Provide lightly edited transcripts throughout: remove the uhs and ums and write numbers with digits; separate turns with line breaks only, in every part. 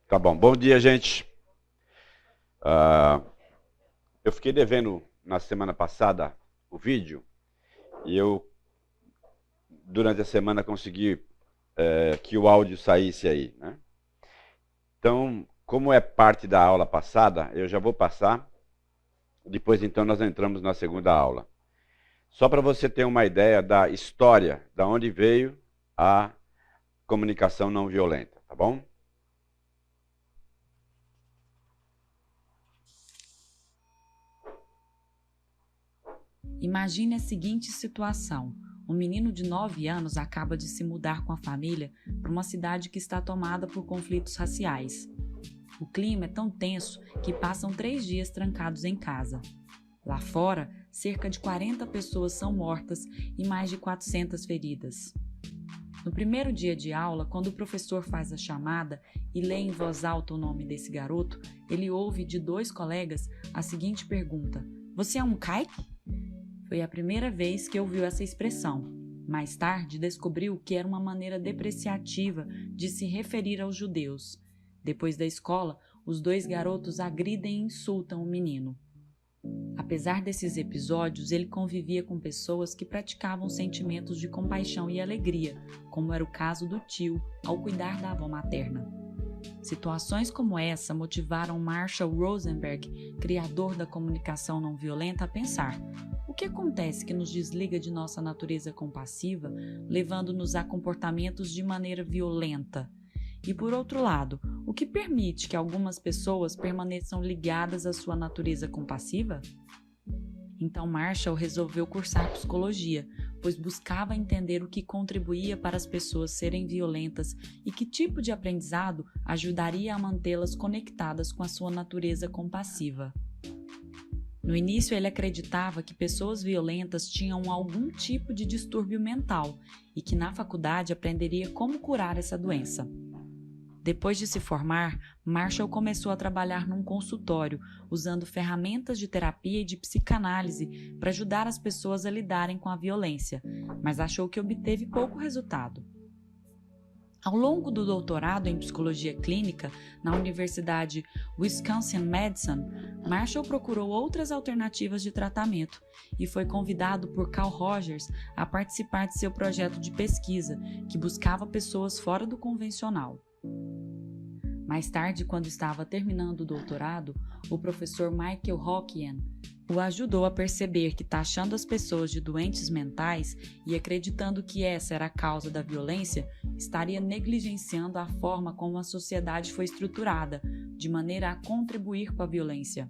Tá bom. Bom dia, gente. Eu fiquei devendo na semana passada o vídeo e eu, durante a semana, consegui que o áudio saísse aí, né? Então, como é parte da aula passada, eu já vou passar. Depois, então, nós entramos na segunda aula. Só para você ter uma ideia da história, da onde veio a comunicação não violenta, tá bom?
Imagine a seguinte situação. Um menino de 9 anos acaba de se mudar com a família para uma cidade que está tomada por conflitos raciais. O clima é tão tenso que passam 3 dias trancados em casa. Lá fora, cerca de 40 pessoas são mortas e mais de 400 feridas. No primeiro dia de aula, quando o professor faz a chamada e lê em voz alta o nome desse garoto, ele ouve de 2 colegas a seguinte pergunta: "Você é um kaique?" Foi a primeira vez que ouviu essa expressão. Mais tarde, descobriu que era uma maneira depreciativa de se referir aos judeus. Depois da escola, os 2 garotos agridem e insultam o menino. Apesar desses episódios, ele convivia com pessoas que praticavam sentimentos de compaixão e alegria, como era o caso do tio ao cuidar da avó materna. Situações como essa motivaram Marshall Rosenberg, criador da comunicação não violenta, a pensar: o que acontece que nos desliga de nossa natureza compassiva, levando-nos a comportamentos de maneira violenta? E por outro lado, o que permite que algumas pessoas permaneçam ligadas à sua natureza compassiva? Então Marshall resolveu cursar psicologia, pois buscava entender o que contribuía para as pessoas serem violentas e que tipo de aprendizado ajudaria a mantê-las conectadas com a sua natureza compassiva. No início, ele acreditava que pessoas violentas tinham algum tipo de distúrbio mental e que na faculdade aprenderia como curar essa doença. Depois de se formar, Marshall começou a trabalhar num consultório, usando ferramentas de terapia e de psicanálise para ajudar as pessoas a lidarem com a violência, mas achou que obteve pouco resultado. Ao longo do doutorado em psicologia clínica na Universidade Wisconsin-Madison, Marshall procurou outras alternativas de tratamento e foi convidado por Carl Rogers a participar de seu projeto de pesquisa, que buscava pessoas fora do convencional. Mais tarde, quando estava terminando o doutorado, o professor Michael Hockian o ajudou a perceber que taxando as pessoas de doentes mentais e acreditando que essa era a causa da violência, estaria negligenciando a forma como a sociedade foi estruturada, de maneira a contribuir com a violência.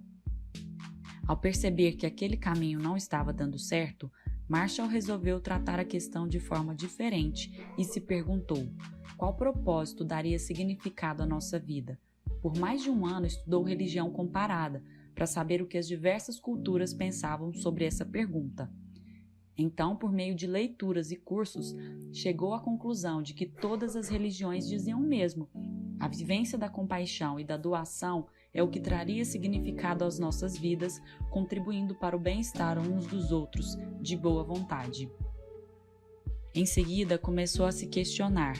Ao perceber que aquele caminho não estava dando certo, Marshall resolveu tratar a questão de forma diferente e se perguntou: qual propósito daria significado à nossa vida? Por mais de um ano estudou religião comparada, para saber o que as diversas culturas pensavam sobre essa pergunta. Então, por meio de leituras e cursos, chegou à conclusão de que todas as religiões diziam o mesmo: a vivência da compaixão e da doação é o que traria significado às nossas vidas, contribuindo para o bem-estar uns dos outros, de boa vontade. Em seguida, começou a se questionar: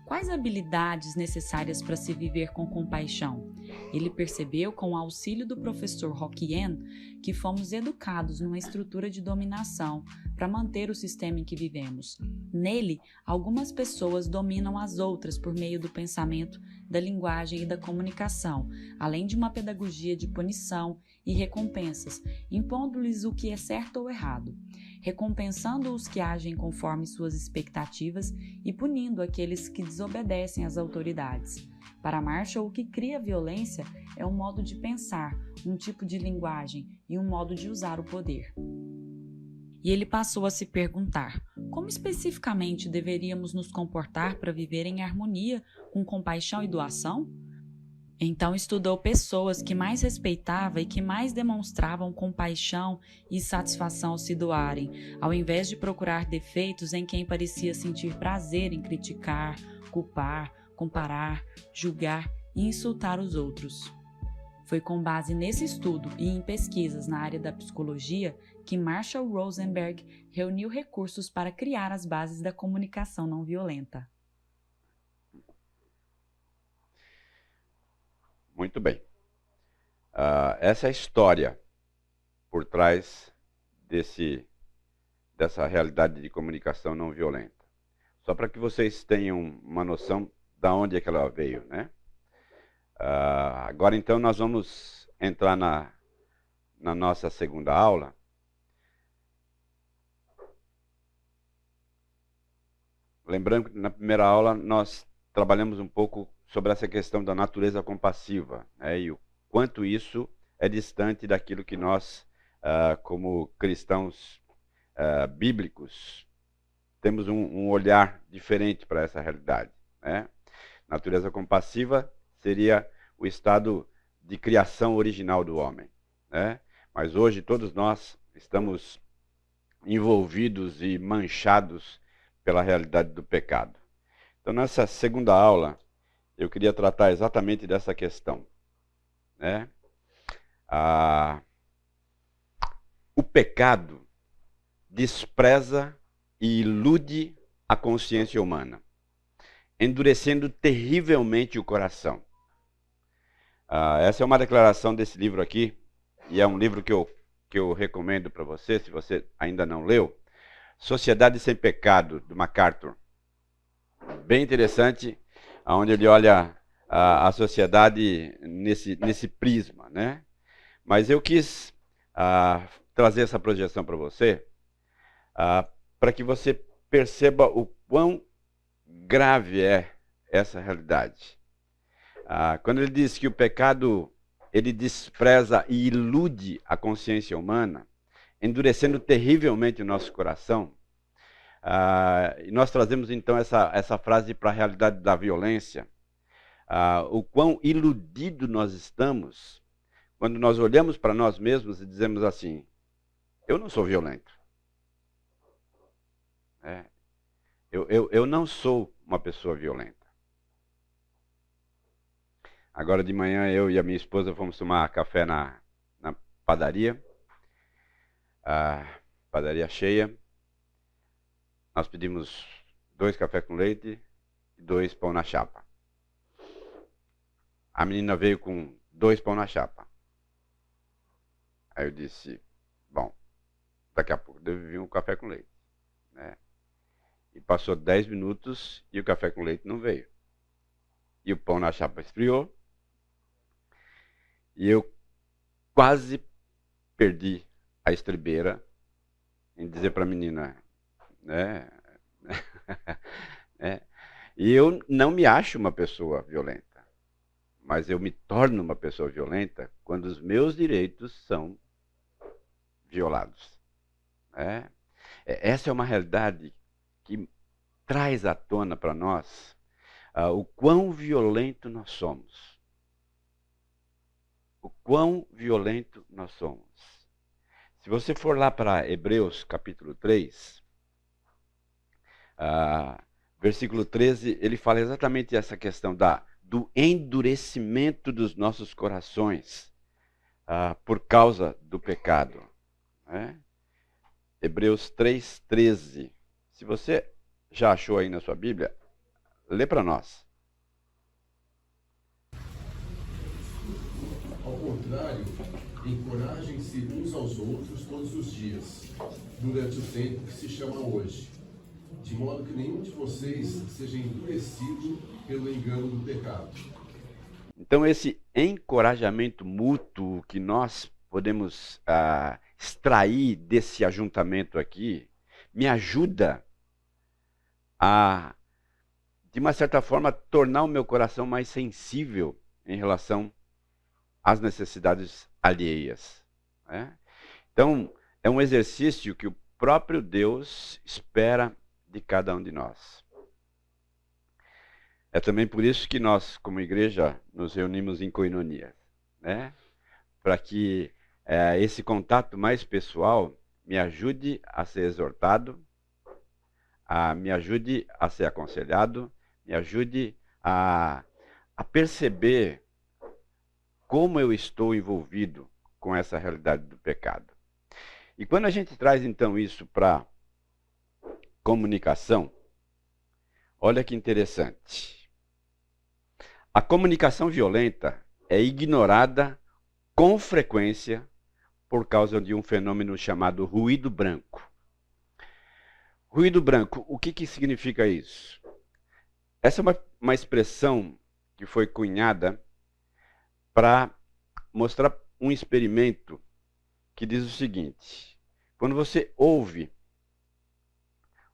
quais habilidades necessárias para se viver com compaixão? Ele percebeu, com o auxílio do professor Hockian, que fomos educados numa estrutura de dominação para manter o sistema em que vivemos. Nele, algumas pessoas dominam as outras por meio do pensamento, da linguagem e da comunicação, além de uma pedagogia de punição e recompensas, impondo-lhes o que é certo ou errado, recompensando os que agem conforme suas expectativas e punindo aqueles que desobedecem às autoridades. Para Marshall, o que cria violência é um modo de pensar, um tipo de linguagem e um modo de usar o poder. E ele passou a se perguntar: como especificamente deveríamos nos comportar para viver em harmonia, com compaixão e doação? Então estudou pessoas que mais respeitava e que mais demonstravam compaixão e satisfação ao se doarem, ao invés de procurar defeitos em quem parecia sentir prazer em criticar, culpar, comparar, julgar e insultar os outros. Foi com base nesse estudo e em pesquisas na área da psicologia que Marshall Rosenberg reuniu recursos para criar as bases da comunicação não violenta.
Muito bem. Essa é a história por trás dessa realidade de comunicação não violenta. Só para que vocês tenham uma noção de onde é que ela veio, né? Agora então nós vamos entrar na nossa segunda aula. Lembrando que na primeira aula nós trabalhamos um pouco sobre essa questão da natureza compassiva, né, e o quanto isso é distante daquilo que nós, como cristãos bíblicos, temos um olhar diferente para essa realidade, né? Natureza compassiva seria o estado de criação original do homem, né? Mas hoje todos nós estamos envolvidos e manchados pela realidade do pecado. Então, nessa segunda aula, eu queria tratar exatamente dessa questão, né? O pecado despreza e ilude a consciência humana, endurecendo terrivelmente o coração. Essa é uma declaração desse livro aqui, e é um livro que eu recomendo para você, se você ainda não leu, Sociedade Sem Pecado, do MacArthur. Bem interessante, onde ele olha a sociedade nesse prisma, né? Mas eu quis trazer essa projeção para você, para que você perceba o quão grave é essa realidade. Quando ele diz que o pecado ele despreza e ilude a consciência humana, endurecendo terrivelmente o nosso coração, e nós trazemos então essa frase para a realidade da violência. O quão iludido nós estamos quando nós olhamos para nós mesmos e dizemos assim: eu não sou violento. Eu não sou uma pessoa violenta. Agora de manhã eu e a minha esposa fomos tomar café na padaria. Padaria cheia. Nós pedimos 2 cafés com leite e 2 pão na chapa. A menina veio com 2 pão na chapa. Aí eu disse, bom, daqui a pouco deve vir um café com leite, né? E passou 10 minutos e o café com leite não veio. E o pão na chapa esfriou. E eu quase perdi a estribeira em dizer para a menina, né? E eu não me acho uma pessoa violenta, mas eu me torno uma pessoa violenta quando os meus direitos são violados. Essa é uma realidade que traz à tona para nós o quão violento nós somos. O quão violento nós somos. Se você for lá para Hebreus capítulo 3, versículo 13, ele fala exatamente essa questão do endurecimento dos nossos corações por causa do pecado. Hebreus 3:13. Se você já achou aí na sua Bíblia, lê para nós.
Ao contrário, encorajem-se uns aos outros todos os dias, durante o tempo que se chama hoje, de modo que nenhum de vocês seja endurecido pelo engano do pecado.
Então esse encorajamento mútuo que nós podemos extrair desse ajuntamento aqui, me ajuda a, de uma certa forma, tornar o meu coração mais sensível em relação às necessidades alheias. Então, é um exercício que o próprio Deus espera de cada um de nós. É também por isso que nós, como igreja, nos reunimos em koinonia, para que esse contato mais pessoal me ajude a ser exortado, me ajude a ser aconselhado, me ajude a perceber como eu estou envolvido com essa realidade do pecado. E quando a gente traz então isso para comunicação, olha que interessante. A comunicação violenta, é ignorada com frequência por causa de um fenômeno chamado ruído branco. Ruído branco, o que significa isso? Essa é uma expressão que foi cunhada para mostrar um experimento que diz o seguinte: quando você ouve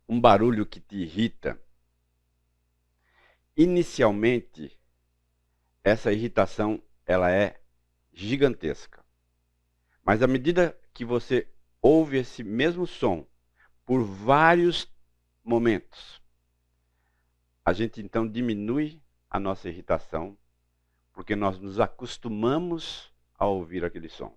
um barulho que te irrita, inicialmente essa irritação ela é gigantesca. Mas à medida que você ouve esse mesmo som por vários momentos, a gente então diminui a nossa irritação, porque nós nos acostumamos a ouvir aquele som.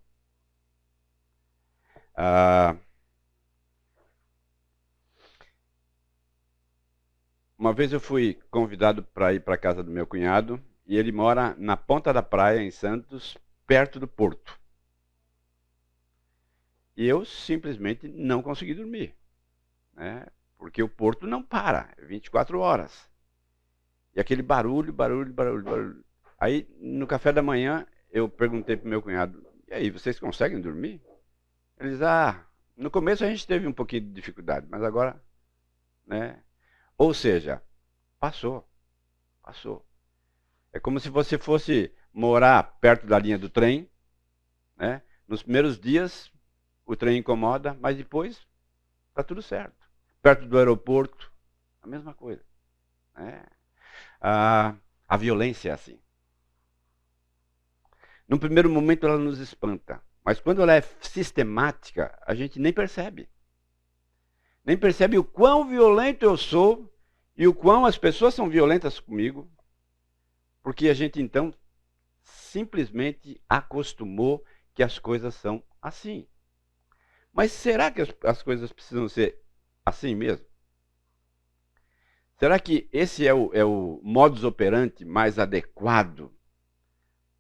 Uma vez eu fui convidado para ir para a casa do meu cunhado, e ele mora na ponta da praia, em Santos, perto do porto. E eu simplesmente não consegui dormir, né? Porque o porto não para, 24 horas. E aquele barulho. Aí, no café da manhã, eu perguntei para o meu cunhado: e aí, vocês conseguem dormir? Eles, no começo a gente teve um pouquinho de dificuldade, mas agora, né? Ou seja, passou. É como se você fosse morar perto da linha do trem, né? Nos primeiros dias, o trem incomoda, mas depois está tudo certo. Perto do aeroporto, a mesma coisa, né? A violência é assim. No primeiro momento ela nos espanta, mas quando ela é sistemática, a gente nem percebe. Nem percebe o quão violento eu sou e o quão as pessoas são violentas comigo, porque a gente então simplesmente acostumou que as coisas são assim. Mas será que as coisas precisam ser assim mesmo? Será que esse é o modus operandi mais adequado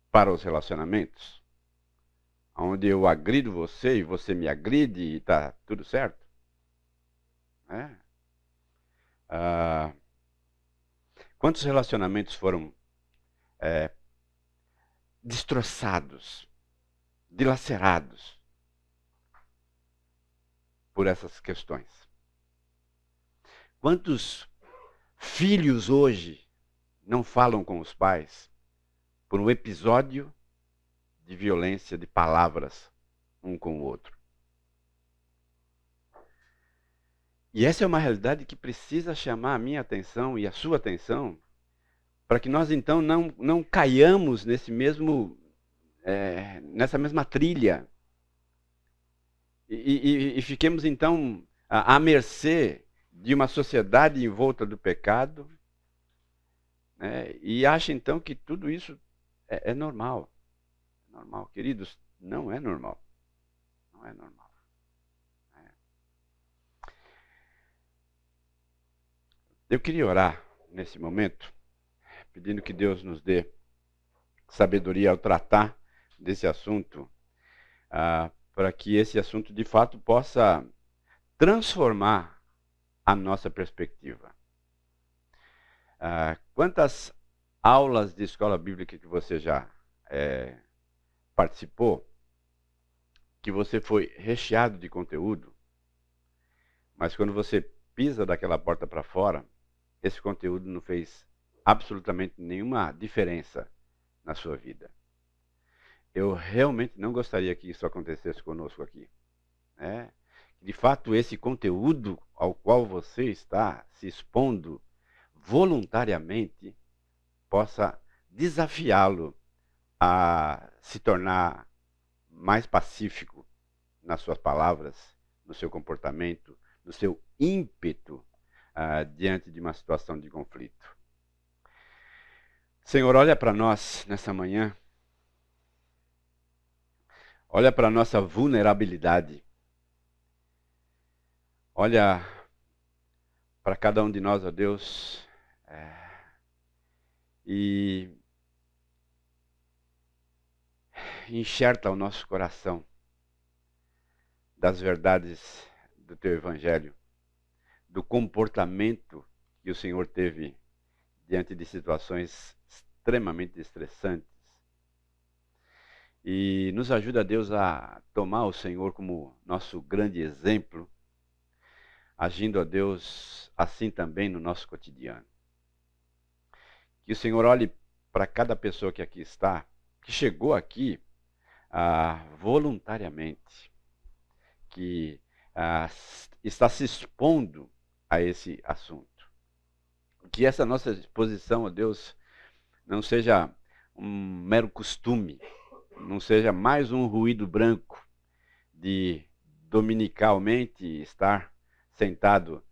para os relacionamentos? Onde eu agrido você e você me agride e está tudo certo? Quantos relacionamentos foram destroçados, dilacerados por essas questões? Quantos filhos hoje não falam com os pais por um episódio de violência de palavras um com o outro? E essa é uma realidade que precisa chamar a minha atenção e a sua atenção, para que nós então não caiamos nessa mesma trilha e fiquemos então à mercê de uma sociedade envolta do pecado, né? E acha então que tudo isso é normal. Normal, queridos, não é normal. Não é normal. Eu queria orar nesse momento, pedindo que Deus nos dê sabedoria ao tratar desse assunto, para que esse assunto de fato possa transformar a nossa perspectiva. Quantas aulas de escola bíblica que você já participou, que você foi recheado de conteúdo, mas quando você pisa daquela porta para fora, esse conteúdo não fez absolutamente nenhuma diferença na sua vida. Eu realmente não gostaria que isso acontecesse conosco aqui. De fato, esse conteúdo ao qual você está se expondo voluntariamente possa desafiá-lo a se tornar mais pacífico nas suas palavras, no seu comportamento, no seu ímpeto diante de uma situação de conflito. Senhor, olha para nós nessa manhã. Olha para a nossa vulnerabilidade. Olha para cada um de nós, ó Deus, e enxerta o nosso coração das verdades do Teu Evangelho, do comportamento que o Senhor teve diante de situações extremamente estressantes, E nos ajuda, Deus, a tomar o Senhor como nosso grande exemplo, agindo, a Deus, assim também no nosso cotidiano. Que o Senhor olhe para cada pessoa que aqui está, que chegou aqui voluntariamente, que está se expondo a esse assunto. Que essa nossa exposição a Deus não seja um mero costume, não seja mais um ruído branco de dominicalmente estar sentado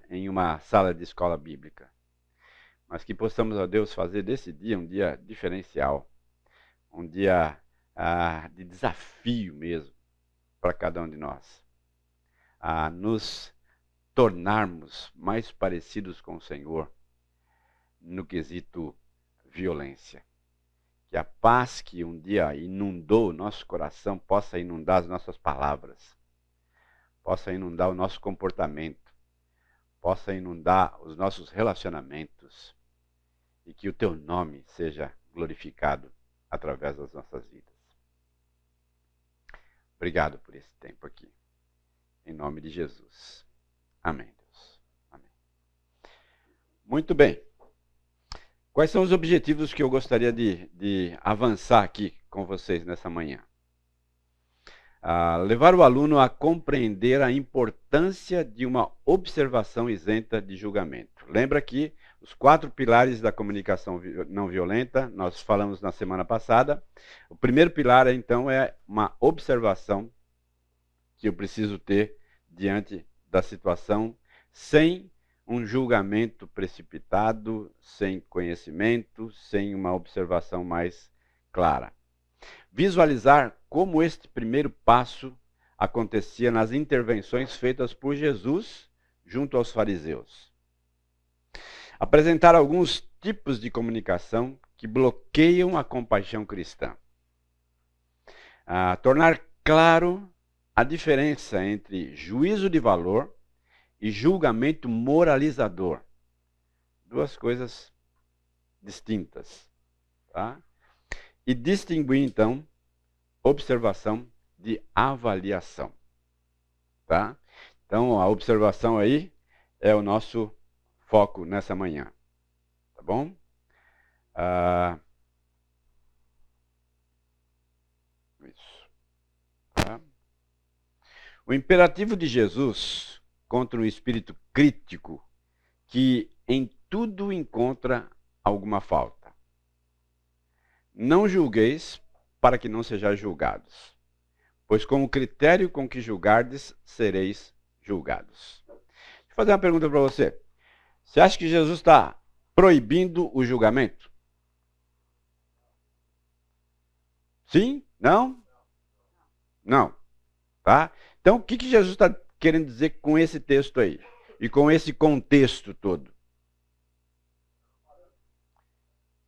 em uma sala de escola bíblica. Mas que possamos, ó Deus, fazer desse dia um dia diferencial, um dia de desafio mesmo para cada um de nós, a nos tornarmos mais parecidos com o Senhor no quesito violência. Que a paz que um dia inundou o nosso coração possa inundar as nossas palavras, possa inundar o nosso comportamento, possa inundar os nossos relacionamentos e que o teu nome seja glorificado através das nossas vidas. Obrigado por esse tempo aqui. Em nome de Jesus. Amém, Deus. Amém. Muito bem. Quais são os objetivos que eu gostaria de avançar aqui com vocês nessa manhã? Levar o aluno a compreender a importância de uma observação isenta de julgamento. Lembra que os 4 pilares da comunicação não violenta, nós falamos na semana passada. O primeiro pilar, então, é uma observação que eu preciso ter diante da situação, sem um julgamento precipitado, sem conhecimento, sem uma observação mais clara. Visualizar como este primeiro passo acontecia nas intervenções feitas por Jesus junto aos fariseus. Apresentar alguns tipos de comunicação que bloqueiam a compaixão cristã. Tornar claro a diferença entre juízo de valor e julgamento moralizador. 2 coisas distintas. Tá? E distinguir, então, observação de avaliação. Tá? Então, a observação aí é o nosso foco nessa manhã. Tá bom? Isso. Tá? O imperativo de Jesus contra um espírito crítico que em tudo encontra alguma falta. Não julgueis para que não sejais julgados, pois com o critério com que julgardes, sereis julgados. Deixa eu fazer uma pergunta para você. Você acha que Jesus está proibindo o julgamento? Sim? Não? Não. Tá? Então, o que Jesus está querendo dizer com esse texto aí? E com esse contexto todo?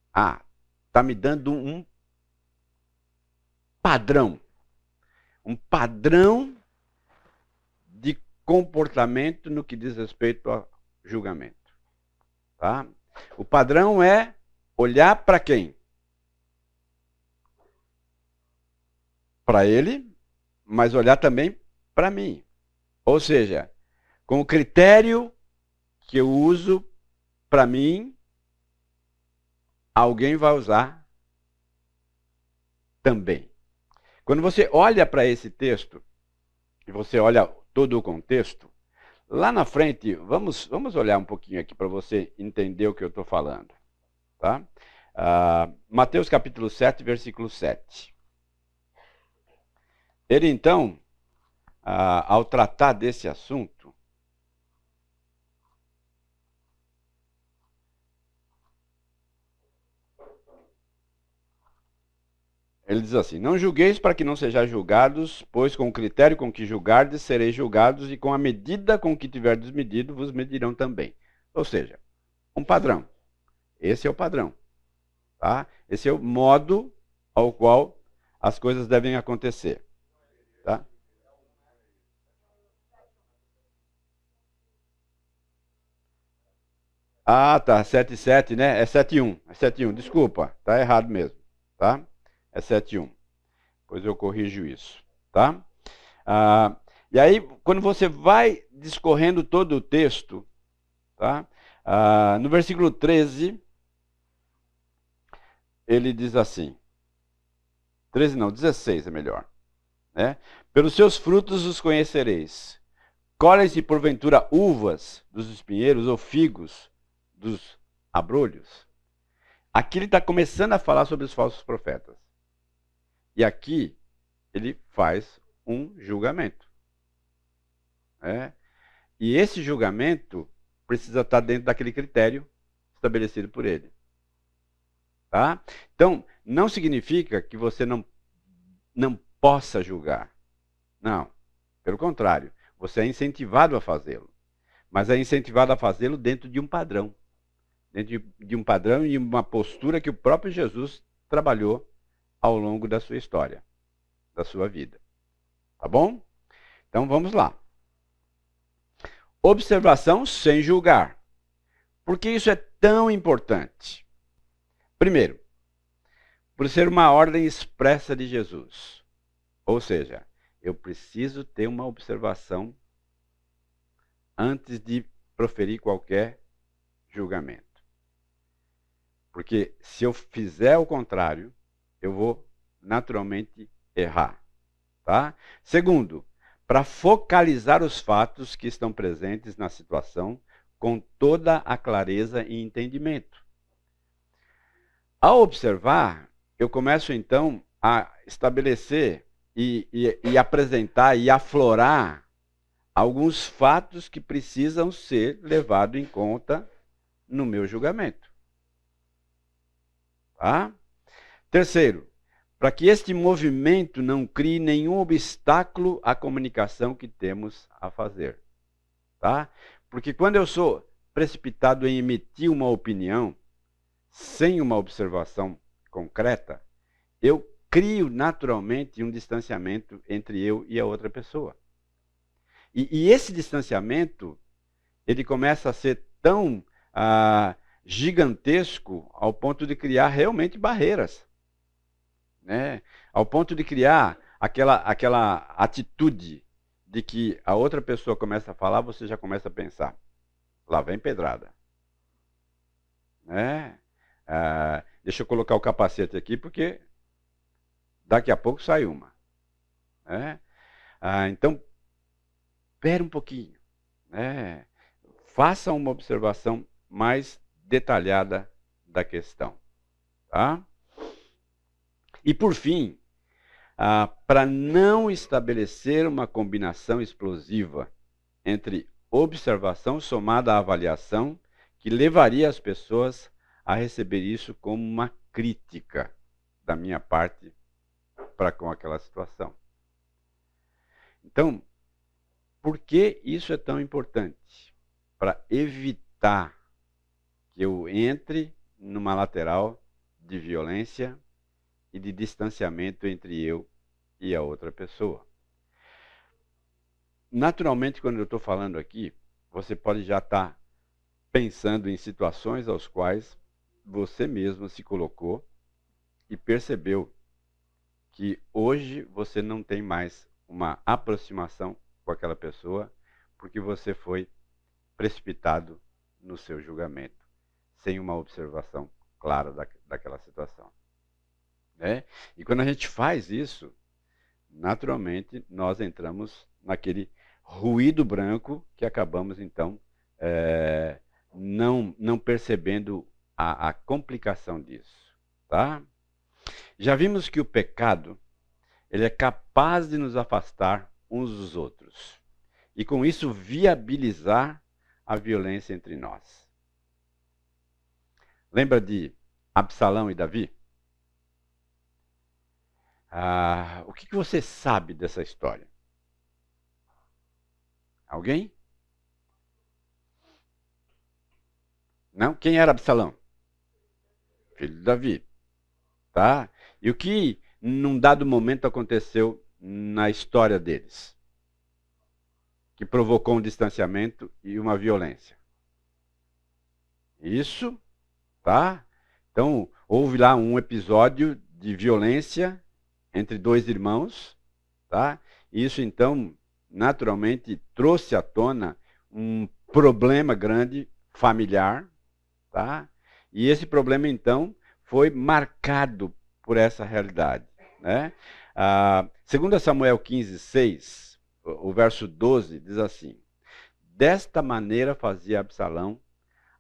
Está me dando um padrão. Um padrão de comportamento no que diz respeito ao julgamento. Tá? O padrão é olhar para quem? Para ele, mas olhar também para mim. Ou seja, com o critério que eu uso para mim, alguém vai usar também. Quando você olha para esse texto, e você olha todo o contexto, lá na frente, vamos olhar um pouquinho aqui para você entender o que eu estou falando. Tá? Mateus capítulo 7, versículo 7. Ele então, ao tratar desse assunto, ele diz assim: não julgueis para que não sejais julgados, pois com o critério com que julgardes, sereis julgados, e com a medida com que tiverdes medido, vos medirão também. Ou seja, um padrão. Esse é o padrão. Tá? Esse é o modo ao qual as coisas devem acontecer. Tá? Tá, 7,7, né? É 7,1. É 7,1, desculpa, tá errado mesmo. Tá? É 7,1. Depois eu corrijo isso, tá? E aí, quando você vai discorrendo todo o texto, tá? No versículo 13, ele diz assim, 13 não, 16 é melhor, né? Pelos seus frutos os conhecereis. Colhem-se porventura uvas dos espinheiros ou figos dos abrolhos? Aqui ele está começando a falar sobre os falsos profetas. E aqui ele faz um julgamento. E esse julgamento precisa estar dentro daquele critério estabelecido por ele. Tá? Então, não significa que você não possa julgar. Não. Pelo contrário, você é incentivado a fazê-lo. Mas é incentivado a fazê-lo dentro de um padrão. Dentro de um padrão e uma postura que o próprio Jesus trabalhou ao longo da sua história, da sua vida. Tá bom? Então vamos lá. Observação sem julgar. Por que isso é tão importante? Primeiro, por ser uma ordem expressa de Jesus. Ou seja, eu preciso ter uma observação antes de proferir qualquer julgamento. Porque se eu fizer o contrário, eu vou naturalmente errar. Tá? Segundo, para focalizar os fatos que estão presentes na situação com toda a clareza e entendimento. Ao observar, eu começo então a estabelecer e apresentar e aflorar alguns fatos que precisam ser levados em conta no meu julgamento. Tá? Terceiro, para que este movimento não crie nenhum obstáculo à comunicação que temos a fazer. Tá? Porque quando eu sou precipitado em emitir uma opinião, sem uma observação concreta, eu crio naturalmente um distanciamento entre eu e a outra pessoa. E esse distanciamento, ele começa a ser tão gigantesco ao ponto de criar realmente barreiras. Né? Ao ponto de criar aquela atitude de que a outra pessoa começa a falar, você já começa a pensar, lá vem pedrada. Né? Deixa eu colocar o capacete aqui, porque daqui a pouco sai uma. Né? Então, espere um pouquinho. Né? Faça uma observação mais detalhada da questão. Tá? E por fim, para não estabelecer uma combinação explosiva entre observação somada à avaliação, que levaria as pessoas a receber isso como uma crítica da minha parte para com aquela situação. Então, por que isso é tão importante? Para evitar que eu entre numa lateral de violência e de distanciamento entre eu e a outra pessoa. Naturalmente, quando eu estou falando aqui, você pode já estar pensando em situações aos quais você mesmo se colocou e percebeu que hoje você não tem mais uma aproximação com aquela pessoa porque você foi precipitado no seu julgamento, sem uma observação clara daquela situação. Né? E quando a gente faz isso, naturalmente nós entramos naquele ruído branco que acabamos então não percebendo a complicação disso. Tá? Já vimos que o pecado ele é capaz de nos afastar uns dos outros e com isso viabilizar a violência entre nós. Lembra de Absalão e Davi? O que você sabe dessa história? Alguém? Não? Quem era Absalão? Filho de Davi. Tá? E o que num dado momento aconteceu na história deles? Que provocou um distanciamento e uma violência. Isso, tá? Então, houve lá um episódio de violência entre dois irmãos, tá? Isso então, naturalmente, trouxe à tona um problema grande familiar, tá? E esse problema então foi marcado por essa realidade, né? Segundo Samuel 15:6, o verso 12 diz assim: desta maneira fazia Absalão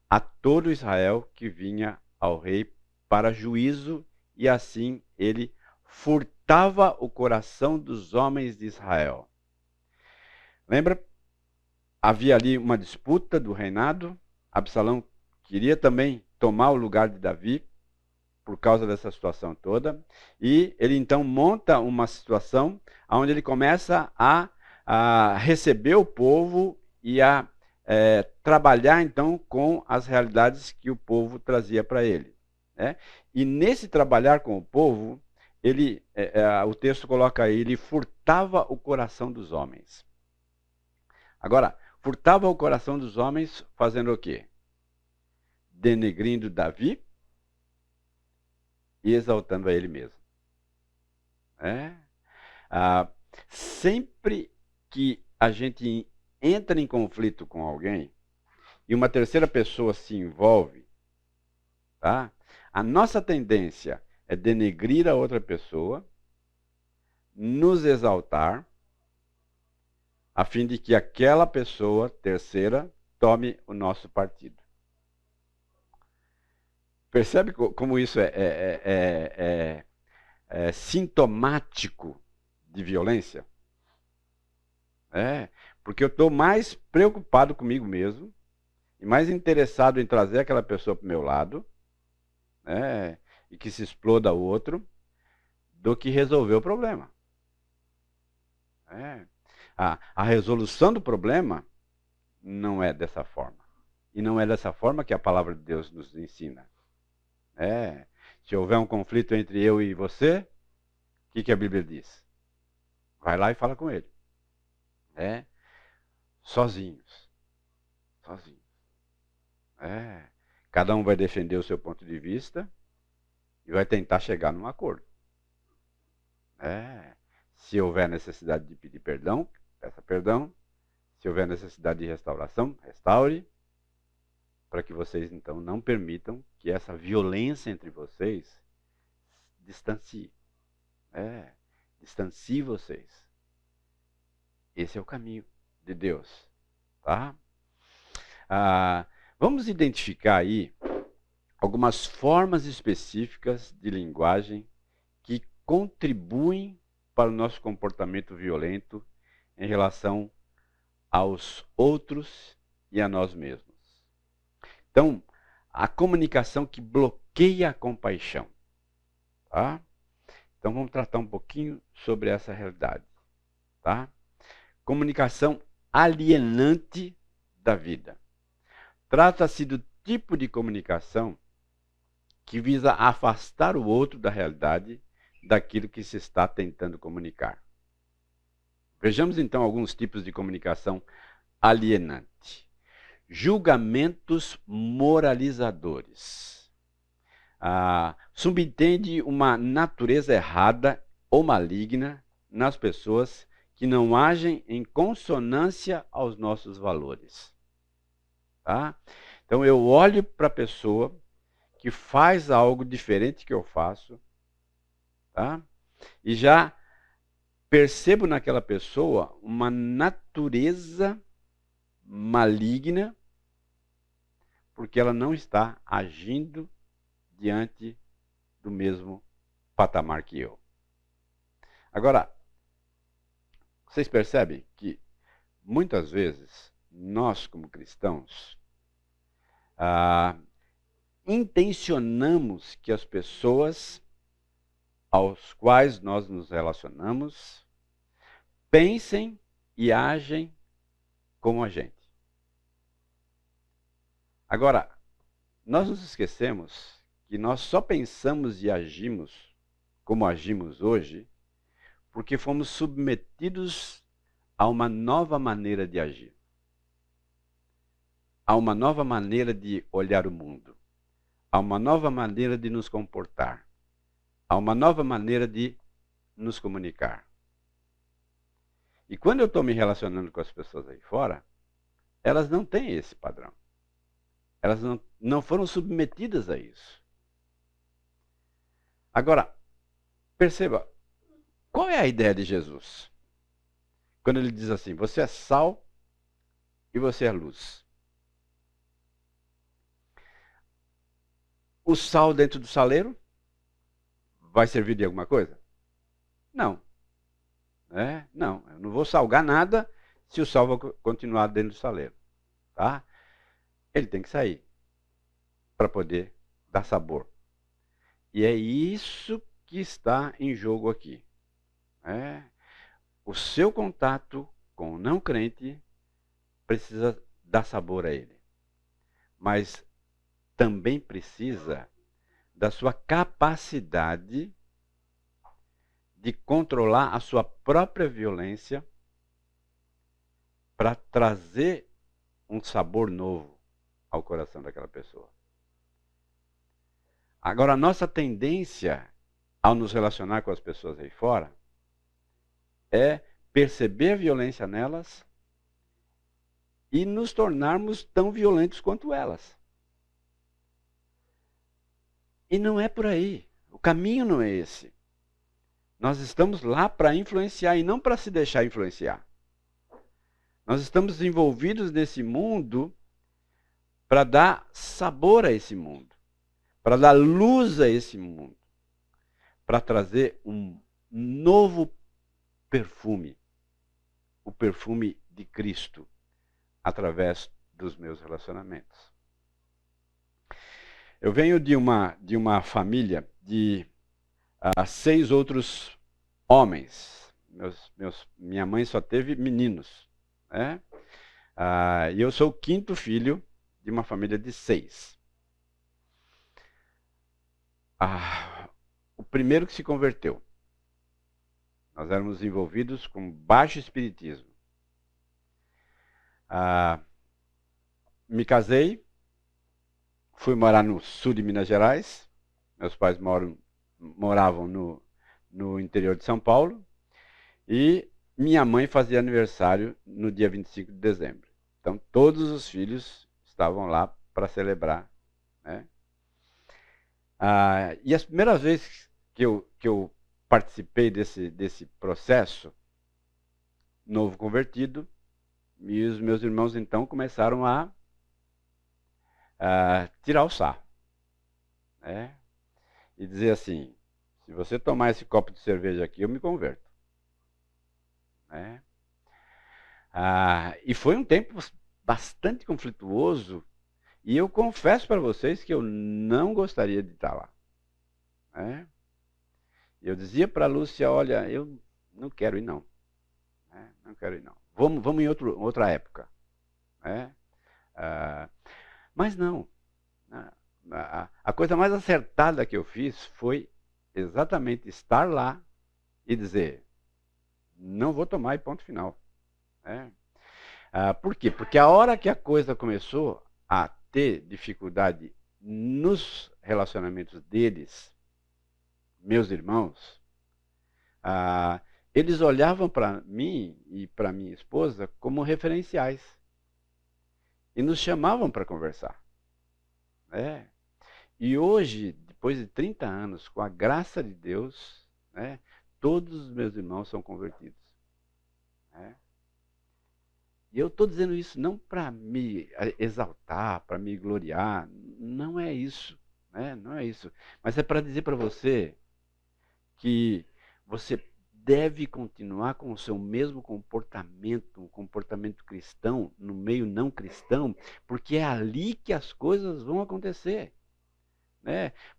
a todo Israel que vinha ao rei para juízo, e assim ele furtava o coração dos homens de Israel. Lembra? Havia ali uma disputa do reinado. Absalão queria também tomar o lugar de Davi por causa dessa situação toda. E ele então monta uma situação onde ele começa a receber o povo e a trabalhar então com as realidades que o povo trazia para ele, né? E nesse trabalhar com o povo, o texto coloca aí, ele furtava o coração dos homens. Agora, furtava o coração dos homens fazendo o quê? Denegrindo Davi e exaltando a ele mesmo. Sempre que a gente entra em conflito com alguém e uma terceira pessoa se envolve, tá? A nossa tendência é denegrir a outra pessoa, nos exaltar, a fim de que aquela pessoa terceira tome o nosso partido. Percebe como isso é sintomático de violência? Porque eu estou mais preocupado comigo mesmo e mais interessado em trazer aquela pessoa para o meu lado, e que se exploda o outro, do que resolver o problema. A resolução do problema não é dessa forma. E não é dessa forma que a palavra de Deus nos ensina. Se houver um conflito entre eu e você, o que a Bíblia diz? Vai lá e fala com ele. Sozinhos. Cada um vai defender o seu ponto de vista e vai tentar chegar num acordo. Se houver necessidade de pedir perdão, peça perdão. Se houver necessidade de restauração, restaure, para que vocês então não permitam que essa violência entre vocês distancie. Distancie vocês. Esse é o caminho de Deus, tá? Vamos identificar aí algumas formas específicas de linguagem que contribuem para o nosso comportamento violento em relação aos outros e a nós mesmos. Então, a comunicação que bloqueia a compaixão, tá? Então vamos tratar um pouquinho sobre essa realidade, tá? Comunicação alienante da vida. Trata-se do tipo de comunicação que visa afastar o outro da realidade, daquilo que se está tentando comunicar. Vejamos então alguns tipos de comunicação alienante. Julgamentos moralizadores. Subentende uma natureza errada ou maligna nas pessoas que não agem em consonância aos nossos valores. Tá? Então eu olho para a pessoa que faz algo diferente que eu faço, tá? E já percebo naquela pessoa uma natureza maligna, porque ela não está agindo diante do mesmo patamar que eu. Agora, vocês percebem que muitas vezes nós, como cristãos, intencionamos que as pessoas aos quais nós nos relacionamos pensem e agem como a gente. Agora, nós nos esquecemos que nós só pensamos e agimos como agimos hoje porque fomos submetidos a uma nova maneira de agir. Há uma nova maneira de olhar o mundo. Há uma nova maneira de nos comportar. Há uma nova maneira de nos comunicar. E quando eu estou me relacionando com as pessoas aí fora, elas não têm esse padrão. Elas não foram submetidas a isso. Agora, perceba, qual é a ideia de Jesus? Quando ele diz assim, você é sal e você é luz. O sal dentro do saleiro vai servir de alguma coisa? Não. Não, eu não vou salgar nada se o sal vai continuar dentro do saleiro. Tá? Ele tem que sair para poder dar sabor. E é isso que está em jogo aqui. O seu contato com o não crente precisa dar sabor a ele. Mas também precisa da sua capacidade de controlar a sua própria violência para trazer um sabor novo ao coração daquela pessoa. Agora, a nossa tendência ao nos relacionar com as pessoas aí fora é perceber a violência nelas e nos tornarmos tão violentos quanto elas. E não é por aí. O caminho não é esse. Nós estamos lá para influenciar e não para se deixar influenciar. Nós estamos envolvidos nesse mundo para dar sabor a esse mundo, para dar luz a esse mundo, para trazer um novo perfume, o perfume de Cristo, através dos meus relacionamentos. Eu venho de uma família de 6 outros homens. Minha mãe só teve meninos. E eu sou o 5º filho de uma família de 6. O primeiro que se converteu. Nós éramos envolvidos com baixo espiritismo. Me casei, fui morar no sul de Minas Gerais. Meus pais moravam no interior de São Paulo. E minha mãe fazia aniversário no dia 25 de dezembro. Então, todos os filhos estavam lá para celebrar. E as primeiras vezes que eu participei desse processo, novo convertido, e os meus irmãos, então, começaram a tirar o sarro. E dizer assim, se você tomar esse copo de cerveja aqui, eu me converto. E foi um tempo bastante conflituoso, e eu confesso para vocês que eu não gostaria de estar lá. Eu dizia para a Lúcia, olha, eu não quero ir não. Não quero ir não. Vamos em outra época. Mas não. A coisa mais acertada que eu fiz foi exatamente estar lá e dizer, não vou tomar e ponto final. Por quê? Porque a hora que a coisa começou a ter dificuldade nos relacionamentos deles, meus irmãos, eles olhavam para mim e para minha esposa como referenciais. E nos chamavam para conversar. E hoje, depois de 30 anos, com a graça de Deus, todos os meus irmãos são convertidos. E eu estou dizendo isso não para me exaltar, para me gloriar, não é isso. Não é isso. Mas é para dizer para você que você deve continuar com o seu mesmo comportamento, um comportamento cristão, no meio não cristão, porque é ali que as coisas vão acontecer.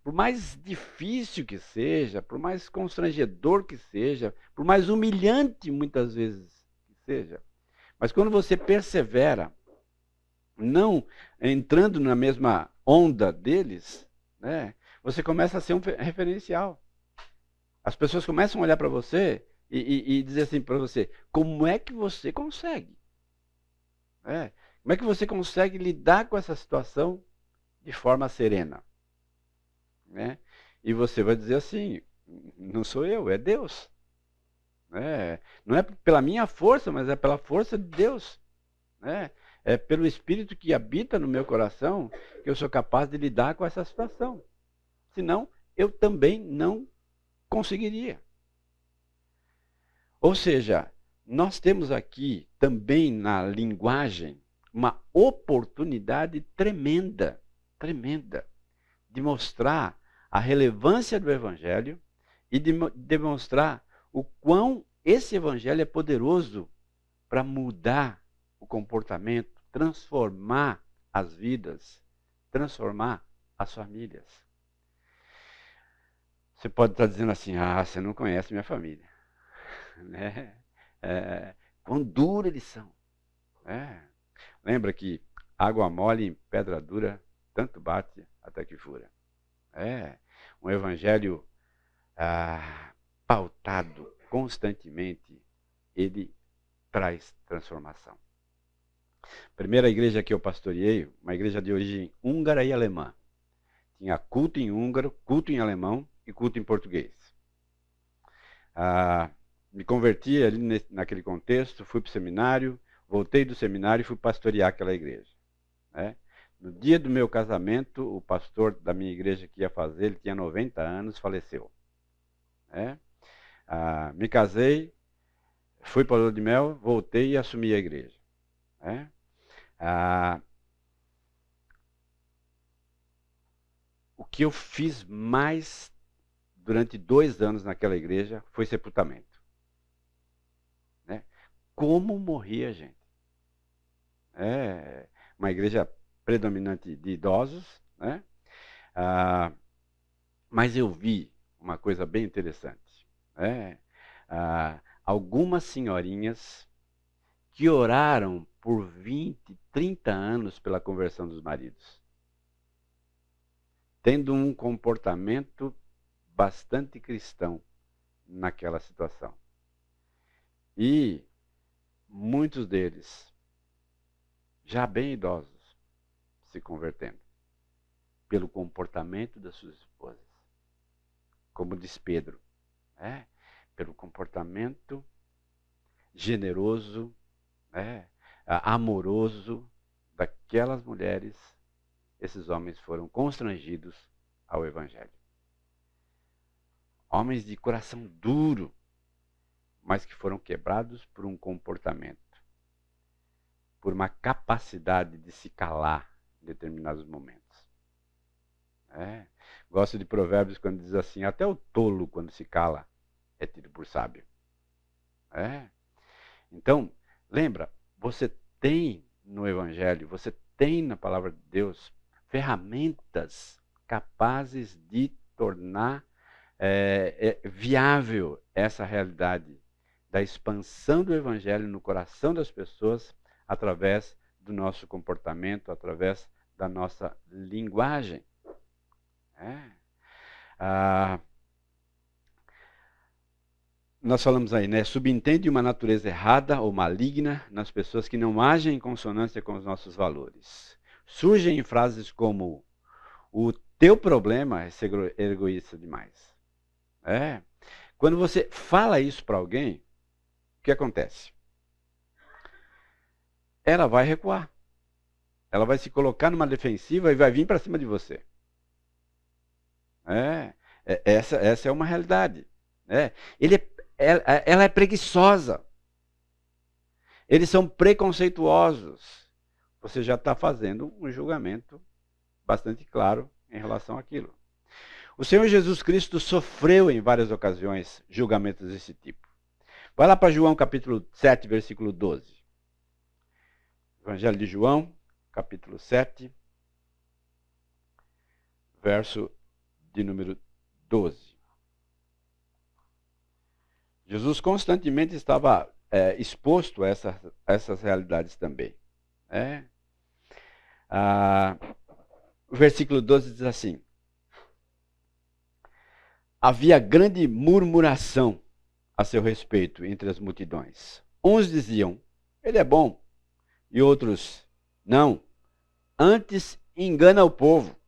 Por mais difícil que seja, por mais constrangedor que seja, por mais humilhante muitas vezes que seja, mas quando você persevera, não entrando na mesma onda deles, você começa a ser um referencial. As pessoas começam a olhar para você e dizer assim para você, como é que você consegue? Como é que você consegue lidar com essa situação de forma serena? E você vai dizer assim, não sou eu, é Deus. Não é pela minha força, mas é pela força de Deus. É pelo Espírito que habita no meu coração que eu sou capaz de lidar com essa situação. Senão, eu também não conseguiria. Ou seja, nós temos aqui também na linguagem uma oportunidade tremenda, tremenda, de mostrar a relevância do Evangelho e de demonstrar o quão esse Evangelho é poderoso para mudar o comportamento, transformar as vidas, transformar as famílias. Você pode estar dizendo assim, você não conhece minha família. Né? Quão duro eles são. Lembra que água mole em pedra dura, tanto bate até que fura. Um evangelho pautado constantemente, ele traz transformação. Primeira igreja que eu pastoreei, uma igreja de origem húngara e alemã. Tinha culto em húngaro, culto em alemão e culto em português. Me converti ali naquele contexto, fui para o seminário, voltei do seminário e fui pastorear aquela igreja. No dia do meu casamento, o pastor da minha igreja que ia fazer, ele tinha 90 anos, faleceu. Me casei, fui para o lua de mel, voltei e assumi a igreja. O que eu fiz mais durante 2 anos naquela igreja foi sepultamento. Como morria gente. Uma igreja predominante de idosos, mas eu vi uma coisa bem interessante. Algumas senhorinhas que oraram por 20, 30 anos pela conversão dos maridos, tendo um comportamento bastante cristão naquela situação. E muitos deles, já bem idosos, se convertendo pelo comportamento das suas esposas. Como diz Pedro, pelo comportamento generoso, amoroso daquelas mulheres, esses homens foram constrangidos ao Evangelho. Homens de coração duro, mas que foram quebrados por um comportamento, por uma capacidade de se calar em determinados momentos. Gosto de Provérbios quando diz assim, até o tolo, quando se cala, é tido por sábio. Então, lembra, você tem no Evangelho, você tem na Palavra de Deus ferramentas capazes de tornar viável essa realidade da expansão do Evangelho no coração das pessoas através do nosso comportamento, através da nossa linguagem. Nós falamos aí, subentende uma natureza errada ou maligna nas pessoas que não agem em consonância com os nossos valores. Surgem frases como, o teu problema é ser egoísta demais. Quando você fala isso para alguém, o que acontece? Ela vai recuar. Ela vai se colocar numa defensiva e vai vir para cima de você. Essa é uma realidade. Ela é preguiçosa. Eles são preconceituosos. Você já está fazendo um julgamento bastante claro em relação àquilo. O Senhor Jesus Cristo sofreu em várias ocasiões julgamentos desse tipo. Vai lá para João capítulo 7, versículo 12. Evangelho de João, capítulo 7, verso de número 12. Jesus constantemente estava exposto a essas realidades também. O versículo 12 diz assim, havia grande murmuração a seu respeito entre as multidões. Uns diziam, ele é bom, e outros, não, antes engana o povo.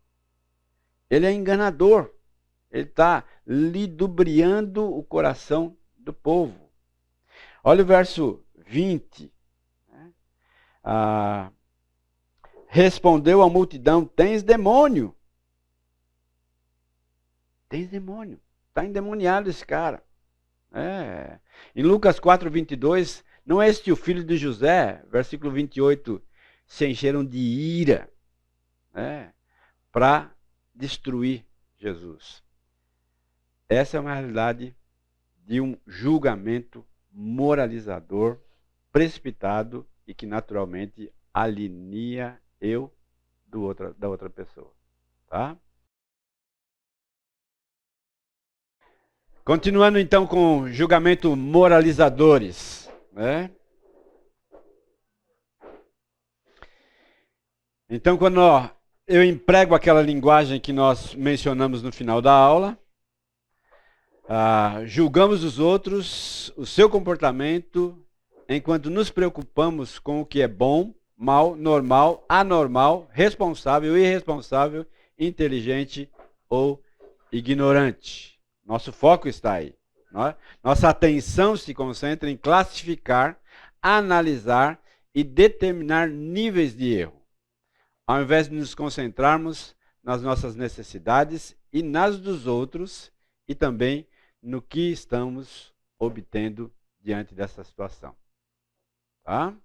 Ele é enganador, ele está ludibriando o coração do povo. Olha o verso 20. Né? Respondeu a multidão: tens demônio. Tens demônio. Está endemoniado esse cara. Em Lucas 4:22, não é este o filho de José? Versículo 28, se encheram de ira para destruir Jesus. Essa é uma realidade de um julgamento moralizador, precipitado e que naturalmente alinea eu da outra pessoa. Tá? Continuando então com julgamento moralizadores. Né? Então, quando eu emprego aquela linguagem que nós mencionamos no final da aula, julgamos os outros, o seu comportamento, enquanto nos preocupamos com o que é bom, mal, normal, anormal, responsável, irresponsável, inteligente ou ignorante. Nosso foco está aí. Nossa atenção se concentra em classificar, analisar e determinar níveis de erro, ao invés de nos concentrarmos nas nossas necessidades e nas dos outros, e também no que estamos obtendo diante dessa situação. Tá?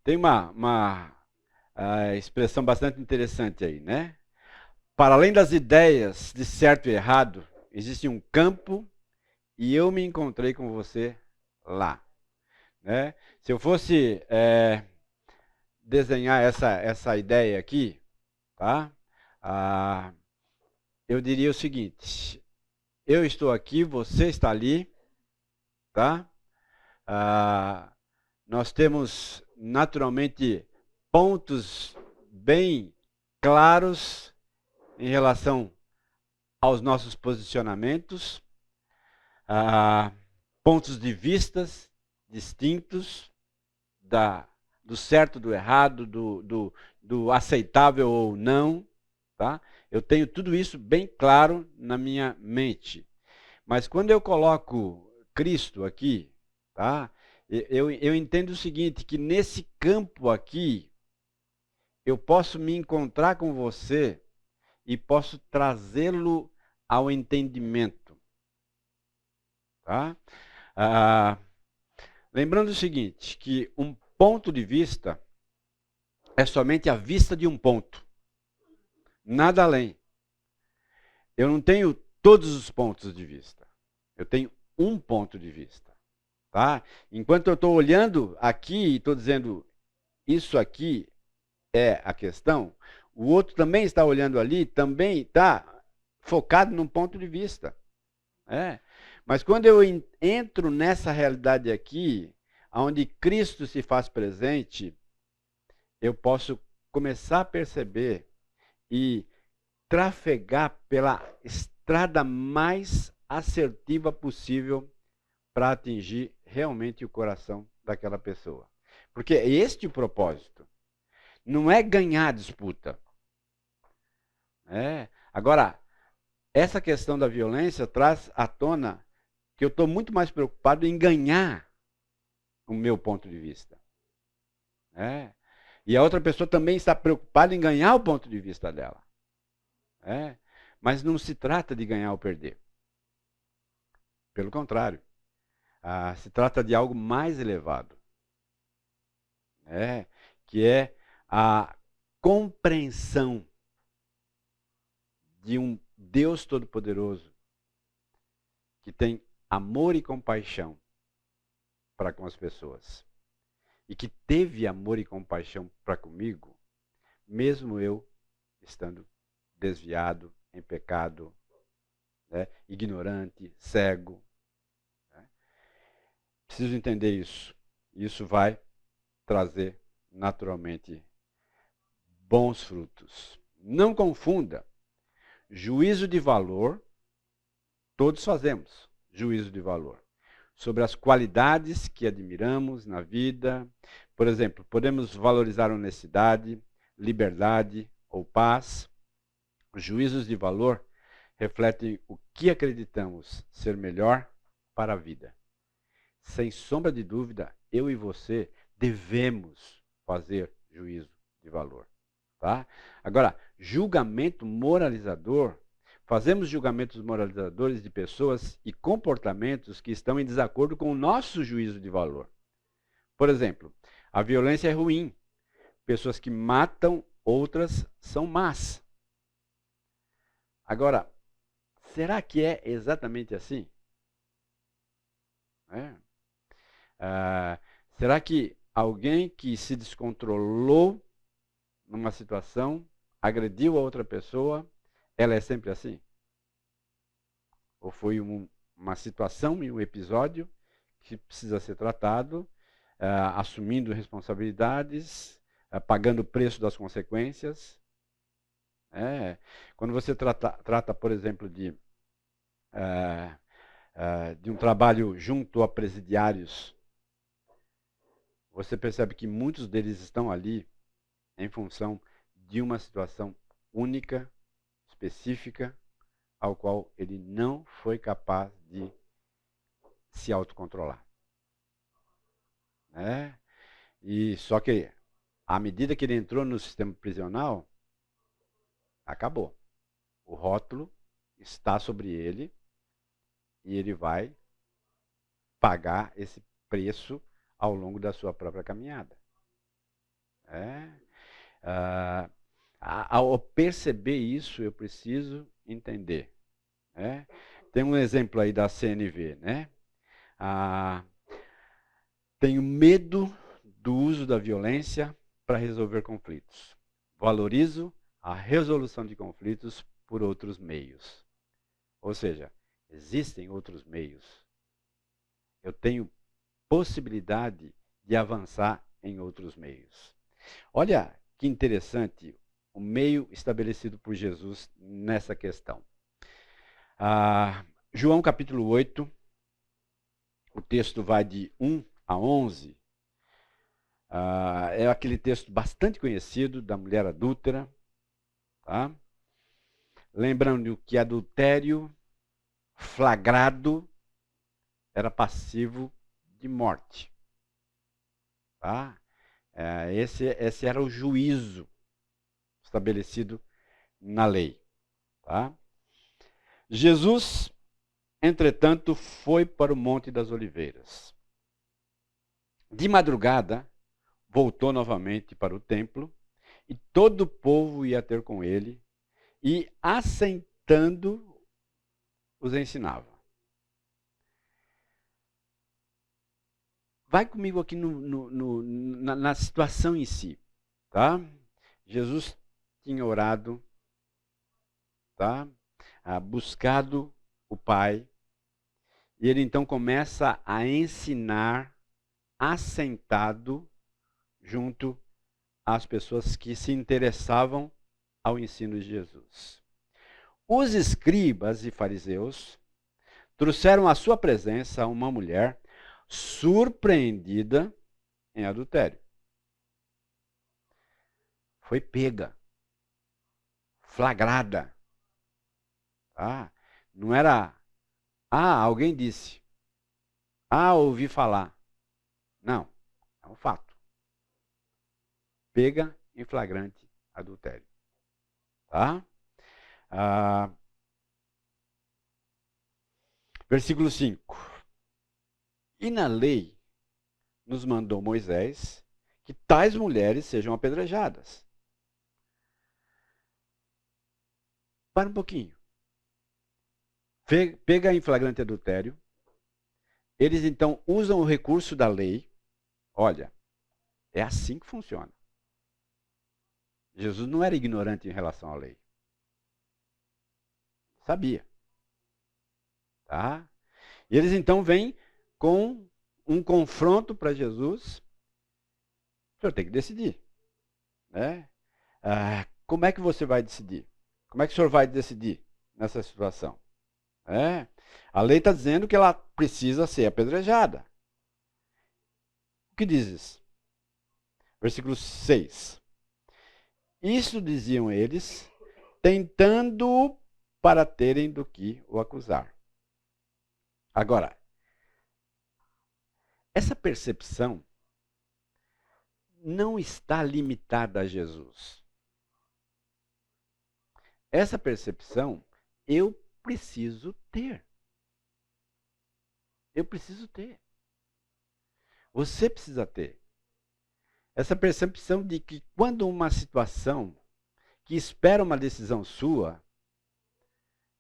Tem uma expressão bastante interessante aí, né? Para além das ideias de certo e errado, existe um campo e eu me encontrei com você lá. Né? Se eu fosse desenhar essa ideia aqui, tá? Eu diria o seguinte: eu estou aqui, você está ali, tá? Nós temos naturalmente pontos bem claros em relação aos nossos posicionamentos, pontos de vistas distintos do certo, do errado, do aceitável ou não. Tá? Eu tenho tudo isso bem claro na minha mente. Mas quando eu coloco Cristo aqui, tá? Eu entendo o seguinte, que nesse campo aqui, eu posso me encontrar com você e posso trazê-lo ao entendimento. Tá? Lembrando o seguinte, que um ponto de vista é somente a vista de um ponto. Nada além. Eu não tenho todos os pontos de vista. Eu tenho um ponto de vista. Tá? Enquanto eu estou olhando aqui e estou dizendo isso aqui é a questão, o outro também está olhando ali, também está focado num ponto de vista. Mas quando eu entro nessa realidade aqui, onde Cristo se faz presente, eu posso começar a perceber e trafegar pela estrada mais assertiva possível para atingir realmente o coração daquela pessoa. Porque é este o propósito. Não é ganhar a disputa. Agora, essa questão da violência traz à tona que eu estou muito mais preocupado em ganhar o meu ponto de vista. E a outra pessoa também está preocupada em ganhar o ponto de vista dela. Mas não se trata de ganhar ou perder. Pelo contrário. Se trata de algo mais elevado. Que é a compreensão de um Deus Todo-Poderoso que tem amor e compaixão para com as pessoas. E que teve amor e compaixão para comigo, mesmo eu estando desviado, em pecado, ignorante, cego. Preciso entender isso. Isso vai trazer naturalmente bons frutos. Não confunda. Juízo de valor, todos fazemos juízo de valor. Sobre as qualidades que admiramos na vida. Por exemplo, podemos valorizar honestidade, liberdade ou paz. Juízos de valor refletem o que acreditamos ser melhor para a vida. Sem sombra de dúvida, eu e você devemos fazer juízo de valor. Tá? Agora, julgamento moralizador, fazemos julgamentos moralizadores de pessoas e comportamentos que estão em desacordo com o nosso juízo de valor. Por exemplo, a violência é ruim. Pessoas que matam outras são más. Agora, será que é exatamente assim? Será que alguém que se descontrolou numa situação, agrediu a outra pessoa, ela é sempre assim? Ou foi uma situação e um episódio que precisa ser tratado, assumindo responsabilidades, pagando o preço das consequências? Quando você trata, por exemplo, de um trabalho junto a presidiários, você percebe que muitos deles estão ali em função de uma situação única, específica, ao qual ele não foi capaz de se autocontrolar. E só que, à medida que ele entrou no sistema prisional, acabou. O rótulo está sobre ele e ele vai pagar esse preço ao longo da sua própria caminhada. Ao perceber isso, eu preciso entender. Tem um exemplo aí da CNV. Tenho medo do uso da violência para resolver conflitos. Valorizo a resolução de conflitos por outros meios. Ou seja, existem outros meios. Eu tenho possibilidade de avançar em outros meios. Olha que interessante o meio estabelecido por Jesus nessa questão. João capítulo 8, o texto vai de 1 a 11. É aquele texto bastante conhecido da mulher adúltera. Tá? Lembrando que adultério flagrado era passivo de morte. Tá? Esse era o juízo estabelecido na lei. Tá? Jesus, entretanto, foi para o Monte das Oliveiras. De madrugada, voltou novamente para o templo, e todo o povo ia ter com ele, e, assentando, os ensinava. Vai comigo aqui na situação em si. Tá? Jesus tinha orado, tá? Buscado o Pai, e ele então começa a ensinar assentado junto às pessoas que se interessavam ao ensino de Jesus. Os escribas e fariseus trouxeram à sua presença uma mulher surpreendida em adultério. Foi pega, flagrada. Não era, alguém disse, ouvi falar. Não, é um fato. Pega em flagrante adultério. Tá? Versículo 5. E na lei nos mandou Moisés que tais mulheres sejam apedrejadas. Para um pouquinho. Pega em flagrante adultério. Eles então usam o recurso da lei. Olha, é assim que funciona. Jesus não era ignorante em relação à lei. Sabia. Tá? E eles então vêm com um confronto para Jesus. O senhor tem que decidir. Né? Como é que você vai decidir? Como é que o senhor vai decidir nessa situação? A lei está dizendo que ela precisa ser apedrejada. O que dizes? Versículo 6. Isso diziam eles, tentando para terem do que o acusar. Agora, essa percepção não está limitada a Jesus. Essa percepção eu preciso ter. Eu preciso ter. Você precisa ter. Essa percepção de que quando uma situação que espera uma decisão sua,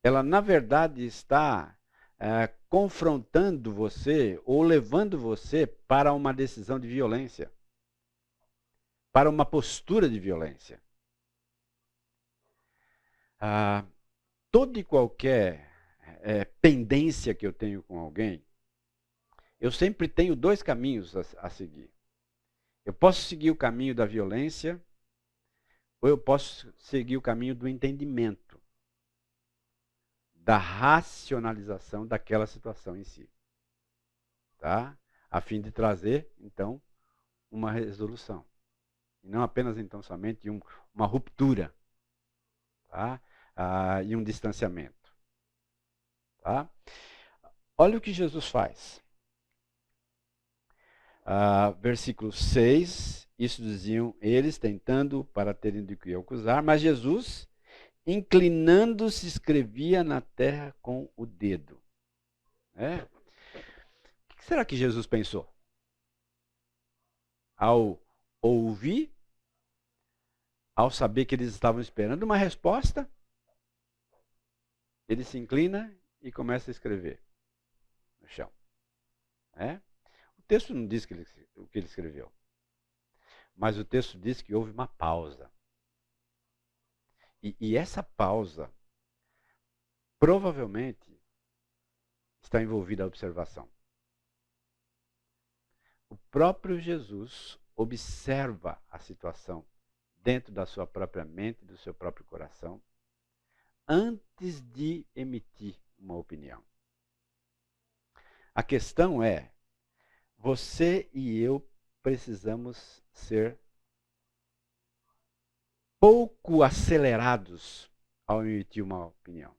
ela na verdade está confrontando você ou levando você para uma decisão de violência, para uma postura de violência. Toda e qualquer pendência que eu tenho com alguém, eu sempre tenho dois caminhos a seguir. Eu posso seguir o caminho da violência ou eu posso seguir o caminho do entendimento, da racionalização daquela situação em si. Tá? A fim de trazer, então, uma resolução. E não apenas, então, somente uma ruptura. Tá? E um distanciamento. Tá? Olha o que Jesus faz. Versículo 6, isso diziam eles, tentando para terem de que acusar, mas Jesus, inclinando-se, escrevia na terra com o dedo. O que será que Jesus pensou? Ao ouvir, ao saber que eles estavam esperando uma resposta, ele se inclina e começa a escrever no chão. O texto não diz o que ele escreveu, mas o texto diz que houve uma pausa. E essa pausa provavelmente está envolvida a observação. O próprio Jesus observa a situação dentro da sua própria mente, do seu próprio coração, antes de emitir uma opinião. A questão é, você e eu precisamos ser pouco acelerados ao emitir uma opinião.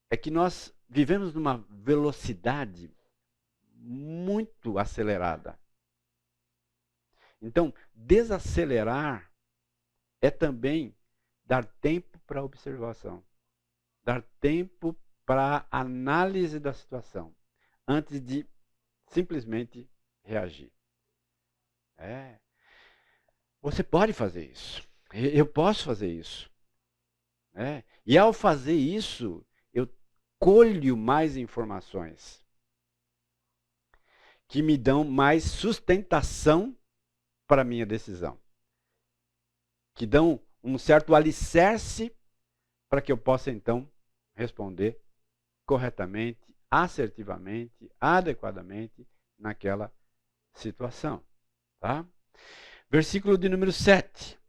É que nós vivemos numa velocidade muito acelerada. Então, desacelerar é também dar tempo para a observação, dar tempo para a análise da situação, antes de simplesmente reagir. Você pode fazer isso. Eu posso fazer isso. E ao fazer isso, eu colho mais informações que me dão mais sustentação para a minha decisão. Que dão um certo alicerce para que eu possa, então, responder corretamente, assertivamente, adequadamente naquela situação. Tá? Versículo de número 7.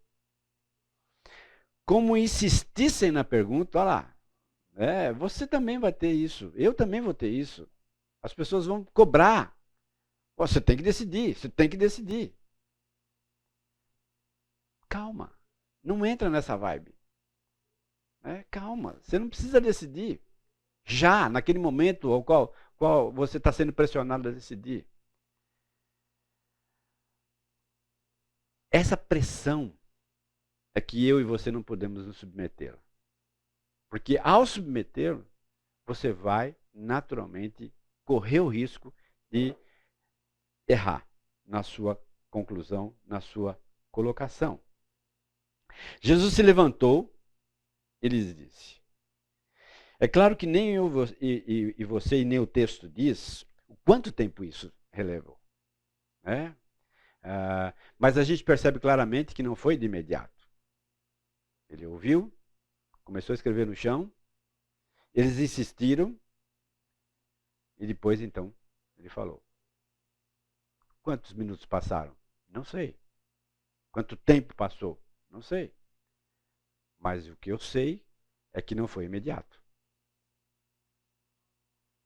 Como insistissem na pergunta, olha lá, você também vai ter isso, eu também vou ter isso. As pessoas vão cobrar. Você tem que decidir, você tem que decidir. Calma, não entra nessa vibe. Calma, você não precisa decidir. Já, naquele momento ao qual você está sendo pressionado a decidir. Essa pressão é que eu e você não podemos nos submeter. Porque ao submeter, você vai naturalmente correr o risco de errar na sua conclusão, na sua colocação. Jesus se levantou e lhes disse. É claro que nem eu e você e nem o texto diz o quanto tempo isso relevou. Mas a gente percebe claramente que não foi de imediato. Ele ouviu, começou a escrever no chão, eles insistiram e depois então ele falou. Quantos minutos passaram? Não sei. Quanto tempo passou? Não sei. Mas o que eu sei é que não foi imediato.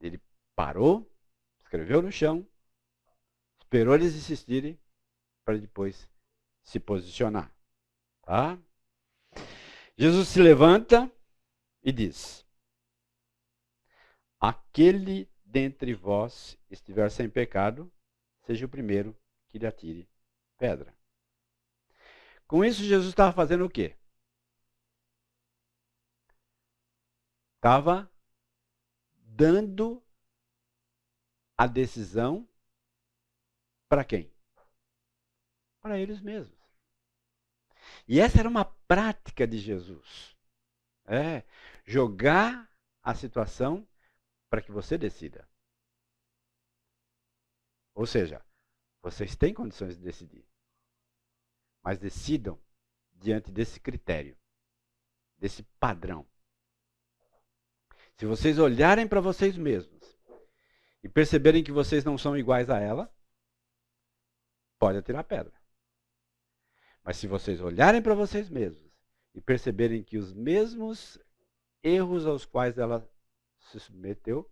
Ele parou, escreveu no chão, esperou eles insistirem para depois se posicionar. Tá? Jesus se levanta e diz: aquele dentre vós estiver sem pecado, seja o primeiro que lhe atire pedra. Com isso, Jesus estava fazendo o quê? Estava dando a decisão para quem? Para eles mesmos. E essa era uma prática de Jesus. Jogar a situação para que você decida. Ou seja, vocês têm condições de decidir. Mas decidam diante desse critério, desse padrão. Se vocês olharem para vocês mesmos e perceberem que vocês não são iguais a ela, pode atirar pedra. Mas se vocês olharem para vocês mesmos e perceberem que os mesmos erros aos quais ela se submeteu,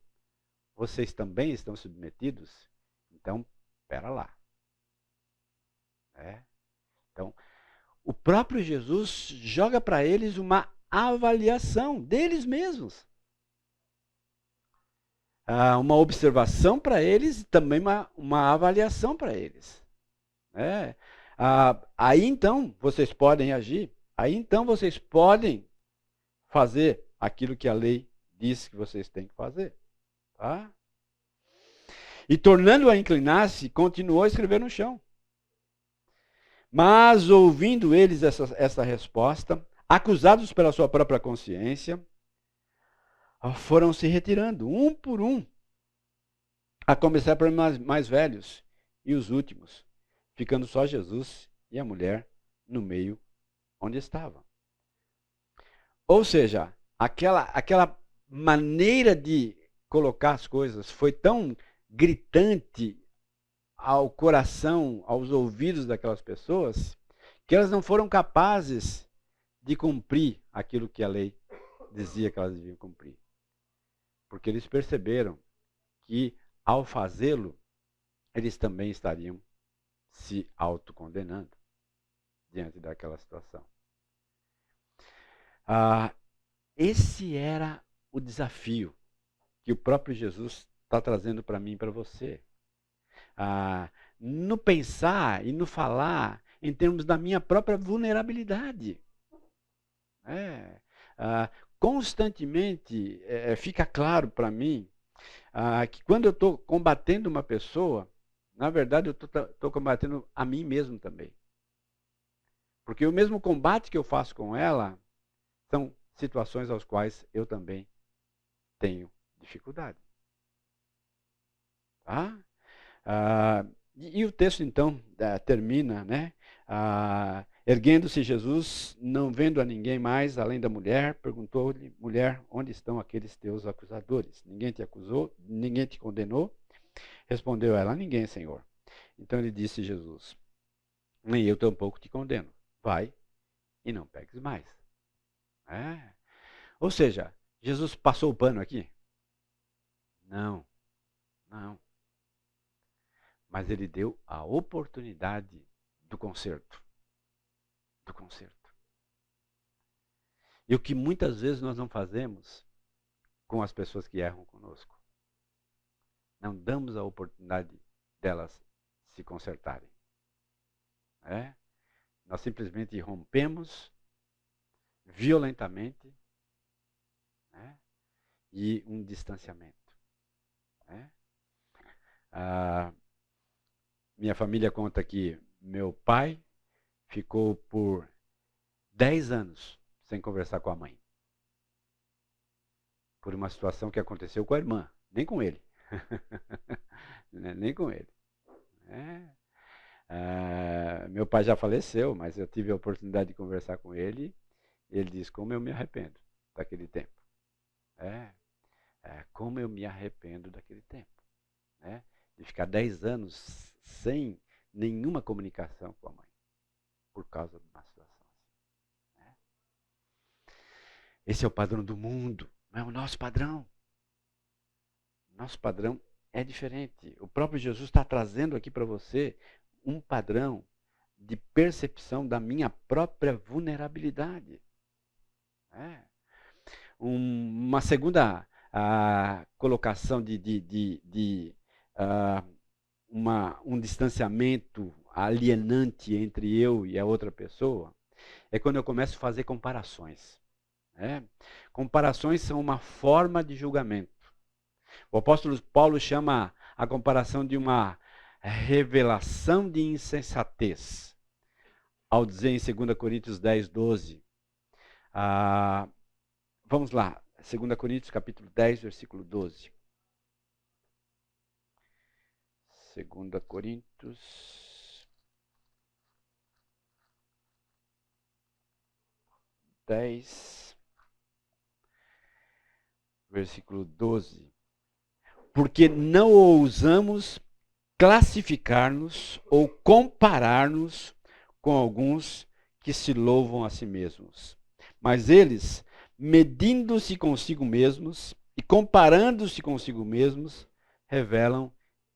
vocês também estão submetidos, então, espera lá. Então, o próprio Jesus joga para eles uma avaliação deles mesmos. Uma observação para eles e também uma avaliação para eles. Aí então vocês podem agir, aí então vocês podem fazer aquilo que a lei diz que vocês têm que fazer. Tá? E tornando-o a inclinar-se, continuou a escrever no chão. Mas ouvindo eles essa resposta, acusados pela sua própria consciência, foram se retirando, um por um, a começar por mais velhos e os últimos, ficando só Jesus e a mulher no meio onde estavam. Ou seja, aquela maneira de colocar as coisas foi tão gritante ao coração, aos ouvidos daquelas pessoas, que elas não foram capazes de cumprir aquilo que a lei dizia que elas deviam cumprir. Porque eles perceberam que, ao fazê-lo, eles também estariam se autocondenando diante daquela situação. Esse era o desafio que o próprio Jesus está trazendo para mim e para você. No pensar e no falar em termos da minha própria vulnerabilidade. Constantemente fica claro para mim que quando eu estou combatendo uma pessoa, na verdade eu estou combatendo a mim mesmo também. Porque o mesmo combate que eu faço com ela são situações às quais eu também tenho dificuldade. Tá? E o texto então termina, né? Erguendo-se Jesus, não vendo a ninguém mais além da mulher, perguntou-lhe: mulher, onde estão aqueles teus acusadores? Ninguém te acusou? Ninguém te condenou? Respondeu ela: ninguém, Senhor. Então ele disse: Jesus, nem eu tampouco te condeno. Vai e não peques mais. Ou seja, Jesus passou o pano aqui? Não. Mas ele deu a oportunidade do conserto. E o que muitas vezes nós não fazemos com as pessoas que erram conosco. Não damos a oportunidade delas se consertarem. Nós simplesmente rompemos violentamente e um distanciamento. Minha família conta que meu pai ficou por 10 anos sem conversar com a mãe. Por uma situação que aconteceu com a irmã, nem com ele. Nem com ele. Meu pai já faleceu, mas eu tive a oportunidade de conversar com ele. E ele diz: como eu me arrependo daquele tempo. Como eu me arrependo daquele tempo. De ficar 10 anos sem nenhuma comunicação com a mãe. Por causa de uma situação assim. Esse é o padrão do mundo, não é o nosso padrão. Nosso padrão é diferente. O próprio Jesus está trazendo aqui para você um padrão de percepção da minha própria vulnerabilidade. É. Uma segunda colocação um distanciamento alienante entre eu e a outra pessoa é quando eu começo a fazer comparações. Comparações são uma forma de julgamento. O apóstolo Paulo chama a comparação de uma revelação de insensatez, ao dizer em 2 Coríntios 10, 12. Vamos lá, 2 Coríntios capítulo 10, versículo 12. 2 Coríntios 10, versículo 12. Porque não ousamos classificar-nos ou comparar-nos com alguns que se louvam a si mesmos. Mas eles, medindo-se consigo mesmos e comparando-se consigo mesmos, revelam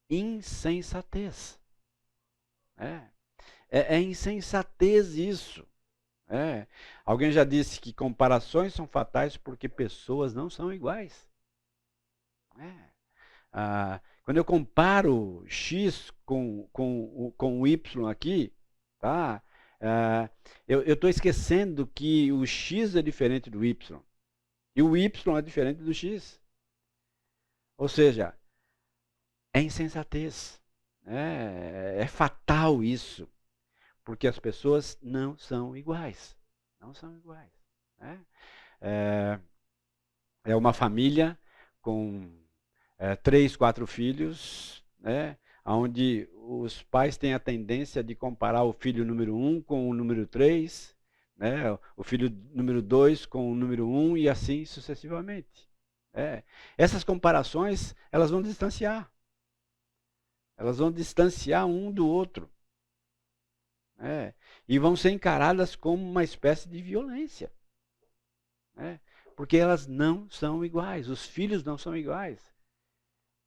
insensatez. É insensatez isso. Alguém já disse que comparações são fatais porque pessoas não são iguais. Quando eu comparo X com o Y aqui, tá? Eu estou esquecendo que o X é diferente do Y. E o Y é diferente do X. Ou seja, é insensatez. É fatal isso. Porque as pessoas não são iguais. Não são iguais. É uma família com 3, 4 filhos, onde os pais têm a tendência de comparar o filho número 1 com o número 3, o filho número 2 com o número 1 e assim sucessivamente. Essas comparações, elas vão distanciar. Elas vão distanciar um do outro. E vão ser encaradas como uma espécie de violência. Porque elas não são iguais. Os filhos não são iguais.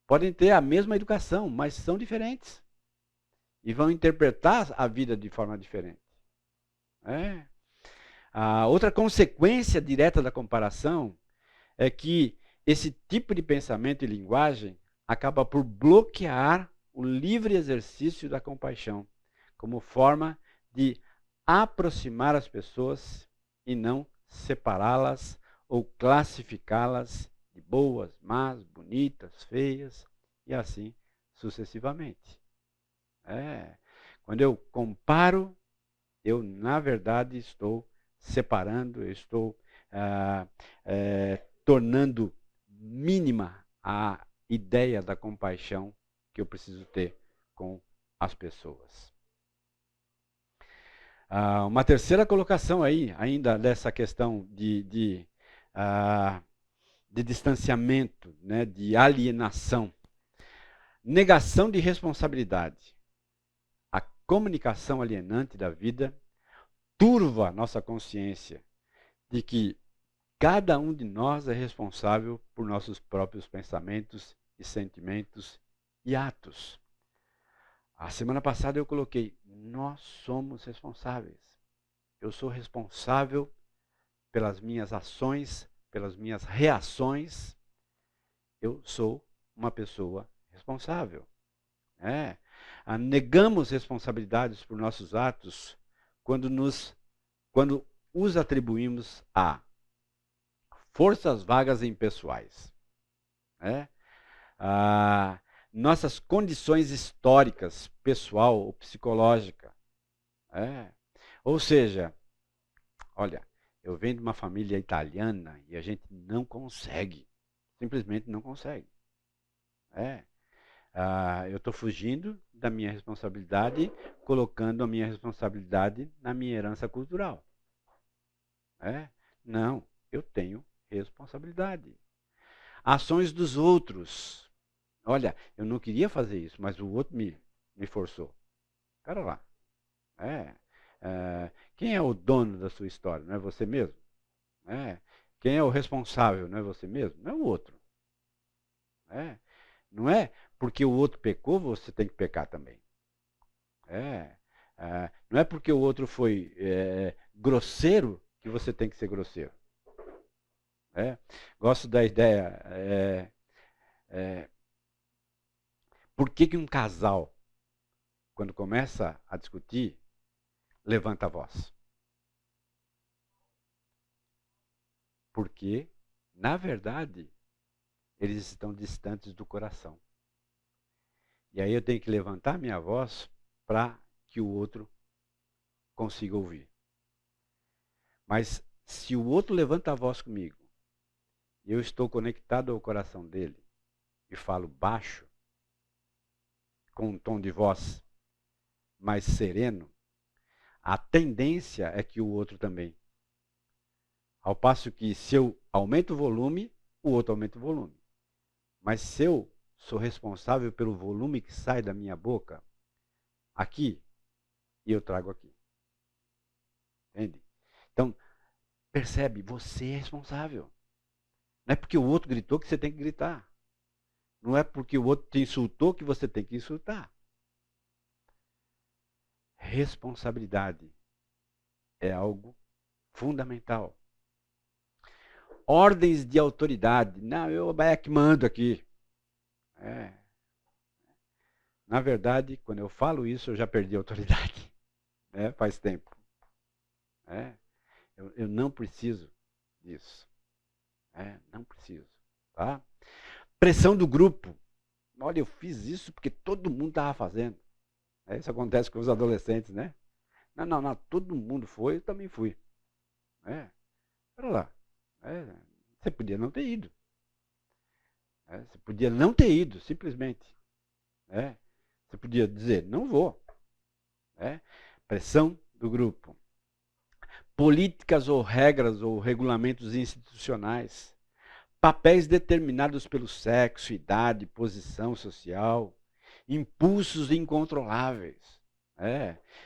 Podem ter a mesma educação, mas são diferentes. E vão interpretar a vida de forma diferente. A outra consequência direta da comparação é que esse tipo de pensamento e linguagem acaba por bloquear o livre exercício da compaixão, como forma de aproximar as pessoas e não separá-las ou classificá-las de boas, más, bonitas, feias e assim sucessivamente. Quando eu comparo, eu na verdade estou separando, eu estou tornando mínima a ideia da compaixão que eu preciso ter com as pessoas. Uma terceira colocação aí, ainda dessa questão de distanciamento, de alienação. Negação de responsabilidade. A comunicação alienante da vida turva nossa consciência de que cada um de nós é responsável por nossos próprios pensamentos e sentimentos e atos. A semana passada eu coloquei, nós somos responsáveis. Eu sou responsável pelas minhas ações, pelas minhas reações. Eu sou uma pessoa responsável. Negamos responsabilidades por nossos atos quando os atribuímos a forças vagas e impessoais. Nossas condições históricas, pessoal ou psicológica. Ou seja, olha, eu venho de uma família italiana e a gente não consegue, simplesmente não consegue. Eu estou fugindo da minha responsabilidade, colocando a minha responsabilidade na minha herança cultural. Não, eu tenho responsabilidade. Ações dos outros. Olha, eu não queria fazer isso, mas o outro me forçou. Cara lá. Quem é o dono da sua história? Não é você mesmo? Quem é o responsável? Não é você mesmo? Não é o outro. Não é porque o outro pecou, você tem que pecar também. Não é porque o outro foi grosseiro que você tem que ser grosseiro. Gosto da ideia. Por que um casal, quando começa a discutir, levanta a voz? Porque, na verdade, eles estão distantes do coração. E aí eu tenho que levantar minha voz para que o outro consiga ouvir. Mas se o outro levanta a voz comigo, e eu estou conectado ao coração dele, e falo baixo, com um tom de voz mais sereno, a tendência é que o outro também. Ao passo que se eu aumento o volume, o outro aumenta o volume. Mas se eu sou responsável pelo volume que sai da minha boca, aqui, e eu trago aqui. Entende? Então, percebe, você é responsável. Não é porque o outro gritou que você tem que gritar. Não é porque o outro te insultou que você tem que insultar. Responsabilidade é algo fundamental. Ordens de autoridade. Não, eu é que mando aqui. Na verdade, quando eu falo isso, eu já perdi a autoridade. Faz tempo. Eu não preciso disso. Não preciso. Tá? Pressão do grupo. Olha, eu fiz isso porque todo mundo estava fazendo. Isso acontece com os adolescentes, né? Não, todo mundo foi, eu também fui. Olha lá. Você podia não ter ido. Você podia não ter ido, simplesmente. Você podia dizer, não vou. Pressão do grupo. Políticas ou regras ou regulamentos institucionais. Papéis determinados pelo sexo, idade, posição social. Impulsos incontroláveis.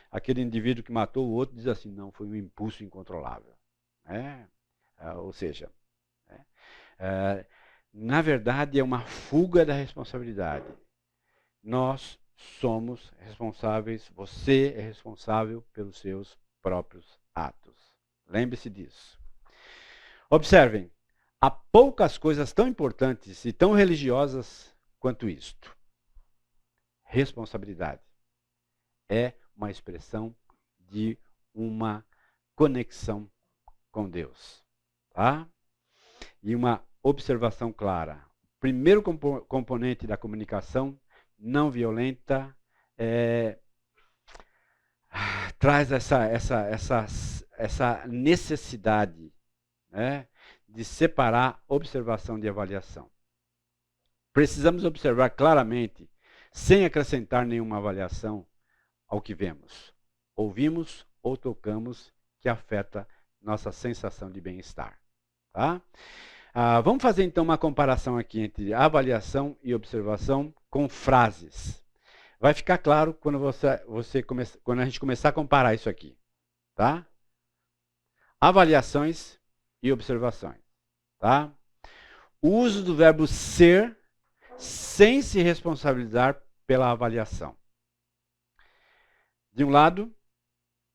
Aquele indivíduo que matou o outro diz assim, não, foi um impulso incontrolável. Ou seja, na verdade é uma fuga da responsabilidade. Nós somos responsáveis, você é responsável pelos seus próprios atos. Lembre-se disso. Observem, há poucas coisas tão importantes e tão religiosas quanto isto. Responsabilidade é uma expressão de uma conexão com Deus. Tá? E uma observação clara. O primeiro componente da comunicação não violenta traz essa necessidade, de separar observação de avaliação. Precisamos observar claramente, sem acrescentar nenhuma avaliação ao que vemos, ouvimos ou tocamos, que afeta nossa sensação de bem-estar. Tá? Vamos fazer então uma comparação aqui entre avaliação e observação com frases. Vai ficar claro quando, quando a gente começar a comparar isso aqui. Tá? Avaliações e observações. Tá? O uso do verbo ser sem se responsabilizar pela avaliação. De um lado,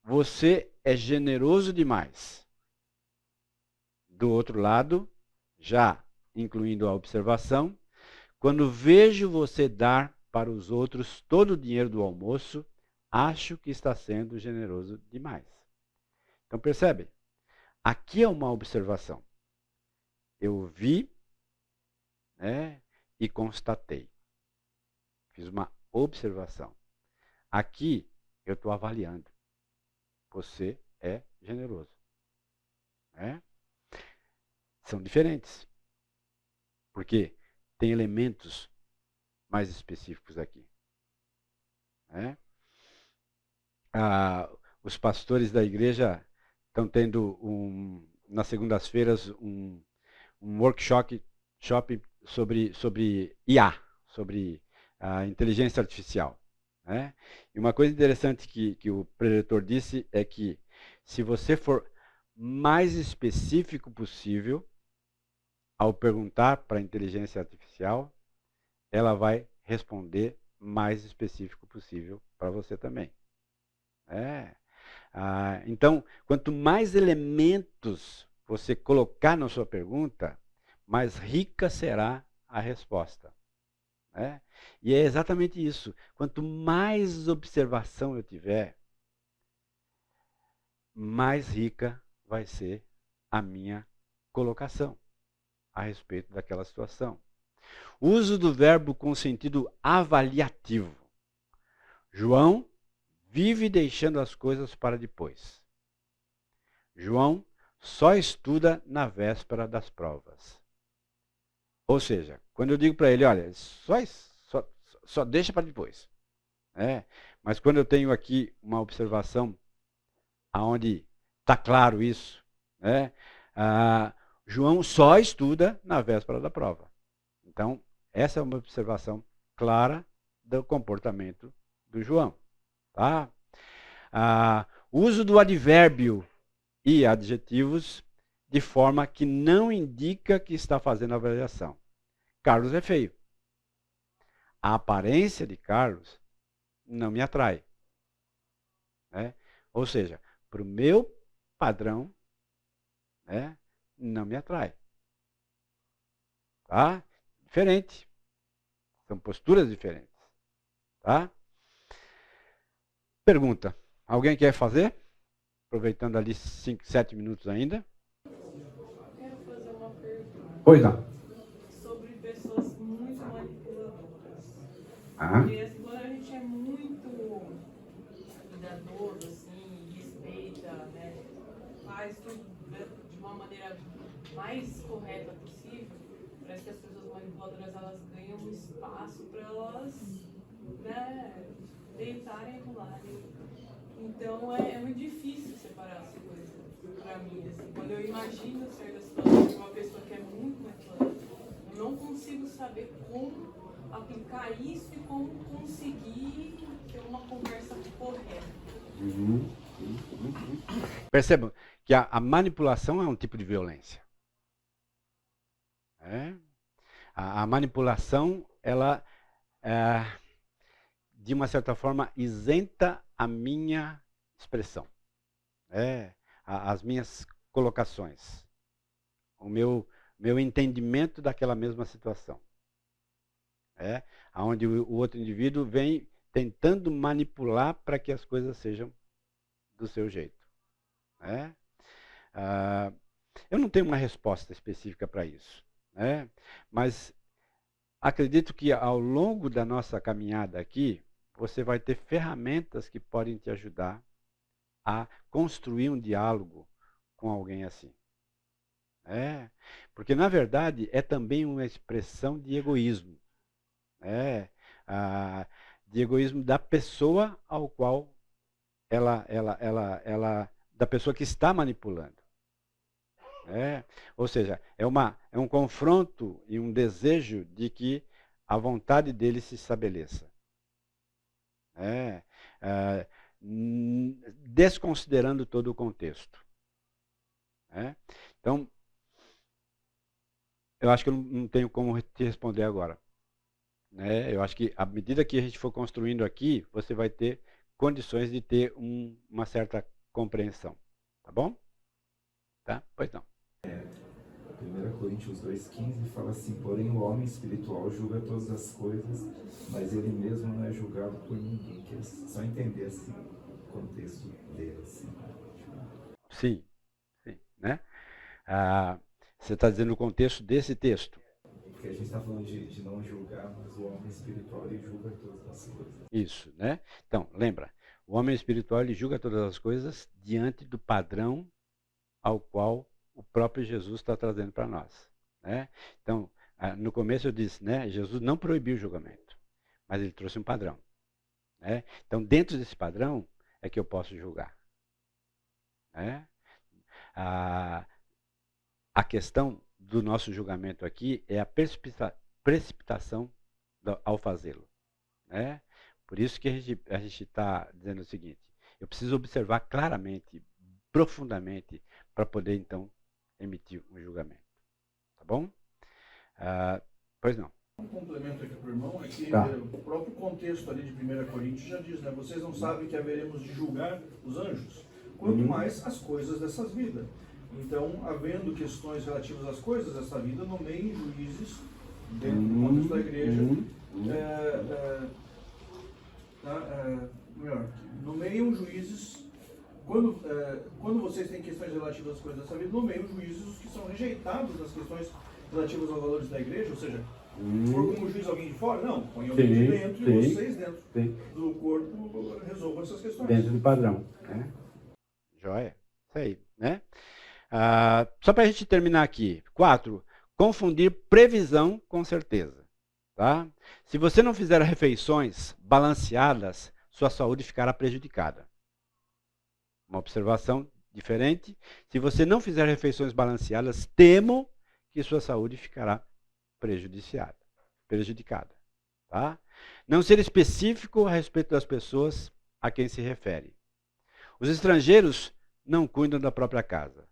você é generoso demais. Do outro lado, já incluindo a observação, quando vejo você dar para os outros todo o dinheiro do almoço, acho que está sendo generoso demais. Então percebe? Aqui é uma observação. Eu vi, e constatei. Fiz uma observação. Aqui eu estou avaliando. Você é generoso. São diferentes. Porque tem elementos mais específicos aqui. Os pastores da igreja estão tendo, nas segundas-feiras, um workshop sobre IA, sobre a inteligência artificial. E uma coisa interessante que o preletor disse é que se você for mais específico possível ao perguntar para a inteligência artificial, ela vai responder mais específico possível para você também. Então, quanto mais elementos você colocar na sua pergunta, mais rica será a resposta. Né? E é exatamente isso. Quanto mais observação eu tiver, mais rica vai ser a minha colocação a respeito daquela situação. Uso do verbo com sentido avaliativo. João vive deixando as coisas para depois. João só estuda na véspera das provas. Ou seja, quando eu digo para ele, olha, só deixa para depois. Mas quando eu tenho aqui uma observação onde está claro isso, João só estuda na véspera da prova. Então, essa é uma observação clara do comportamento do João. Tá? Uso do advérbio e adjetivos de forma que não indica que está fazendo avaliação. Carlos é feio. A aparência de Carlos não me atrai. Ou seja, para o meu padrão, não me atrai. Tá? Diferente. São posturas diferentes. Tá? Pergunta. Alguém quer fazer? Aproveitando ali 5, 7 minutos ainda.
Quero fazer uma pergunta.
Pois não.
Sobre pessoas muito manipuladoras.
Ah.
Porque assim, quando a gente é muito cuidadoso, assim, respeita, né, faz tudo de uma maneira mais correta possível, parece que as pessoas manipuladoras, elas ganham um espaço para elas, né, deitarem e rolarem. Então é muito difícil separar as coisas para mim, assim. Quando eu imagino certas situações de uma pessoa que é muito manipulada, eu não consigo saber como aplicar isso e como conseguir ter uma conversa correta.
Percebam que a manipulação é um tipo de violência. A manipulação, ela, de uma certa forma, isenta a minha expressão, as minhas colocações, o meu entendimento daquela mesma situação. Onde o outro indivíduo vem tentando manipular para que as coisas sejam do seu jeito. Eu não tenho uma resposta específica para isso, mas acredito que ao longo da nossa caminhada aqui, você vai ter ferramentas que podem te ajudar a construir um diálogo com alguém assim. Porque, na verdade, é também uma expressão de egoísmo. De egoísmo da pessoa ao qual da pessoa que está manipulando. Ou seja, é um confronto e um desejo de que a vontade dele se estabeleça. Desconsiderando todo o contexto. Então, eu acho que eu não tenho como te responder agora. Eu acho que à medida que a gente for construindo aqui, você vai ter condições de ter uma certa compreensão. Tá bom? Tá? Pois não.
1 Coríntios 2,15 fala assim: porém o homem espiritual julga todas as coisas, mas ele mesmo não é julgado por ninguém. Que é só entender assim, o contexto dele. Assim.
Sim. Né? Você está dizendo o contexto desse texto.
Porque a gente está falando de não julgar, mas o homem espiritual ele julga todas as coisas.
Isso, né? Então, lembra, o homem espiritual ele julga todas as coisas diante do padrão ao qual o próprio Jesus está trazendo para nós. Então, no começo eu disse, Jesus não proibiu o julgamento, mas ele trouxe um padrão. Então, dentro desse padrão é que eu posso julgar. A questão do nosso julgamento aqui é a precipitação ao fazê-lo. Por isso que a gente está dizendo o seguinte: eu preciso observar claramente, profundamente, para poder então emitir um julgamento. Tá bom? Pois não.
Um complemento aqui para o irmão é que
Tá.
o próprio contexto ali de 1 Coríntios já diz, vocês não sabem que haveremos de julgar os anjos, quanto mais as coisas dessas vidas. Então, havendo questões relativas às coisas dessa vida, nomeiem juízes dentro do contexto da igreja. Melhor, nomeiam juízes. Quando vocês têm questões relativas às coisas dessa vida, nomeiam juízes os que são rejeitados nas questões relativas aos valores da igreja, ou seja, for como juiz alguém de fora? Não, põe alguém de dentro e vocês dentro do corpo resolvam essas questões.
Dentro do padrão. Né?
Joia. Isso aí, né? Só para a gente terminar aqui. 4. Confundir previsão com certeza. Tá? Se você não fizer refeições balanceadas, sua saúde ficará prejudicada. Uma observação diferente. Se você não fizer refeições balanceadas, temo que sua saúde ficará prejudicada. Tá? Não ser específico a respeito das pessoas a quem se refere. Os estrangeiros não cuidam da própria casa.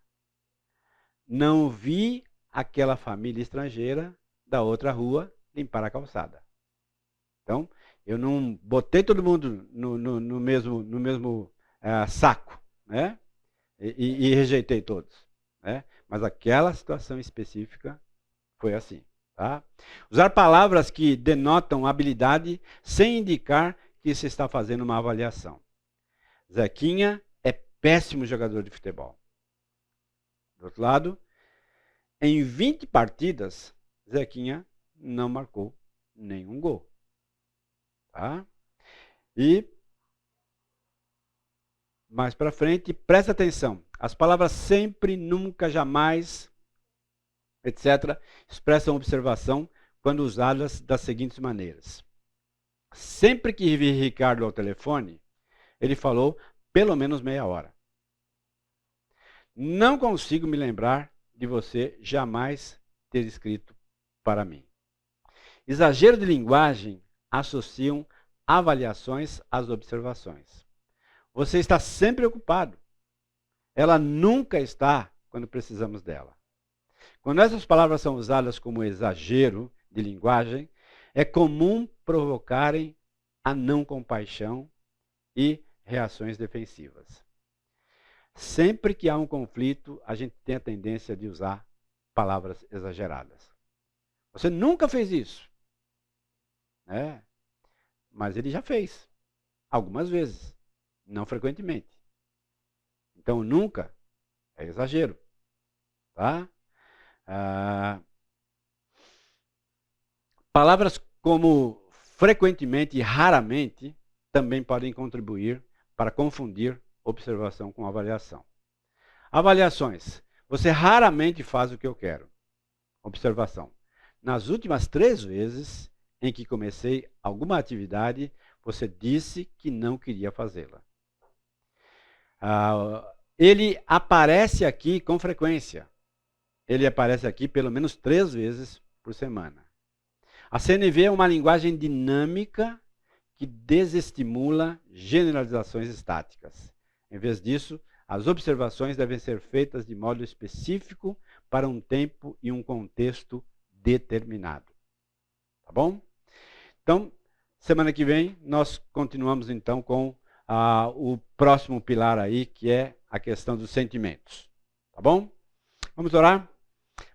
Não vi aquela família estrangeira da outra rua limpar a calçada. Então, eu não botei todo mundo no mesmo saco, né? E rejeitei todos. Né? Mas aquela situação específica foi assim. Tá? Usar palavras que denotam habilidade sem indicar que se está fazendo uma avaliação. Zequinha é péssimo jogador de futebol. Do outro lado, em 20 partidas, Zequinha não marcou nenhum gol. Tá? E mais para frente, presta atenção. As palavras sempre, nunca, jamais, etc., expressam observação quando usadas das seguintes maneiras. Sempre que vi Ricardo ao telefone, ele falou pelo menos meia hora. Não consigo me lembrar de você jamais ter escrito para mim. Exagero de linguagem associam avaliações às observações. Você está sempre ocupado. Ela nunca está quando precisamos dela. Quando essas palavras são usadas como exagero de linguagem, é comum provocarem a não compaixão e reações defensivas. Sempre que há um conflito, a gente tem a tendência de usar palavras exageradas. Você nunca fez isso. Né? Mas ele já fez. Algumas vezes. Não frequentemente. Então, nunca é exagero. Tá? Palavras como frequentemente e raramente também podem contribuir para confundir observação com avaliação. Avaliações. Você raramente faz o que eu quero. Observação. Nas últimas 3 vezes em que comecei alguma atividade, você disse que não queria fazê-la. Ele aparece aqui com frequência. Ele aparece aqui pelo menos 3 vezes por semana. A CNV é uma linguagem dinâmica que desestimula generalizações estáticas. Em vez disso, as observações devem ser feitas de modo específico para um tempo e um contexto determinado. Tá bom? Então, semana que vem, nós continuamos então com o próximo pilar aí, que é a questão dos sentimentos. Tá bom? Vamos orar?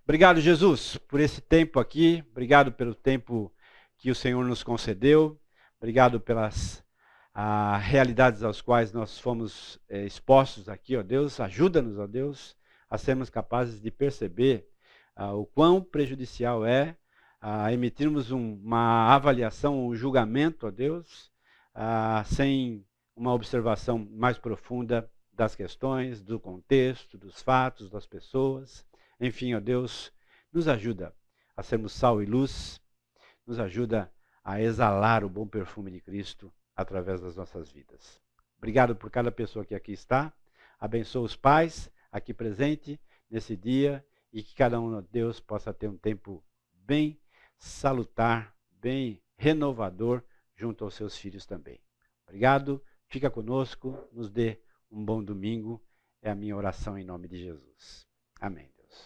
Obrigado, Jesus, por esse tempo aqui. Obrigado pelo tempo que o Senhor nos concedeu. Obrigado pelas realidades às quais nós fomos expostos aqui, ó Deus. Ajuda-nos, ó Deus, a sermos capazes de perceber o quão prejudicial é emitirmos uma avaliação, um julgamento, ó Deus, sem uma observação mais profunda das questões, do contexto, dos fatos, das pessoas. Enfim, ó Deus, nos ajuda a sermos sal e luz, nos ajuda a exalar o bom perfume de Cristo através das nossas vidas. Obrigado por cada pessoa que aqui está. Abençoa os pais aqui presentes nesse dia e que cada um, ó Deus, possa ter um tempo bem salutar, bem renovador junto aos seus filhos também. Obrigado, fica conosco, nos dê um bom domingo. É a minha oração em nome de Jesus. Amém.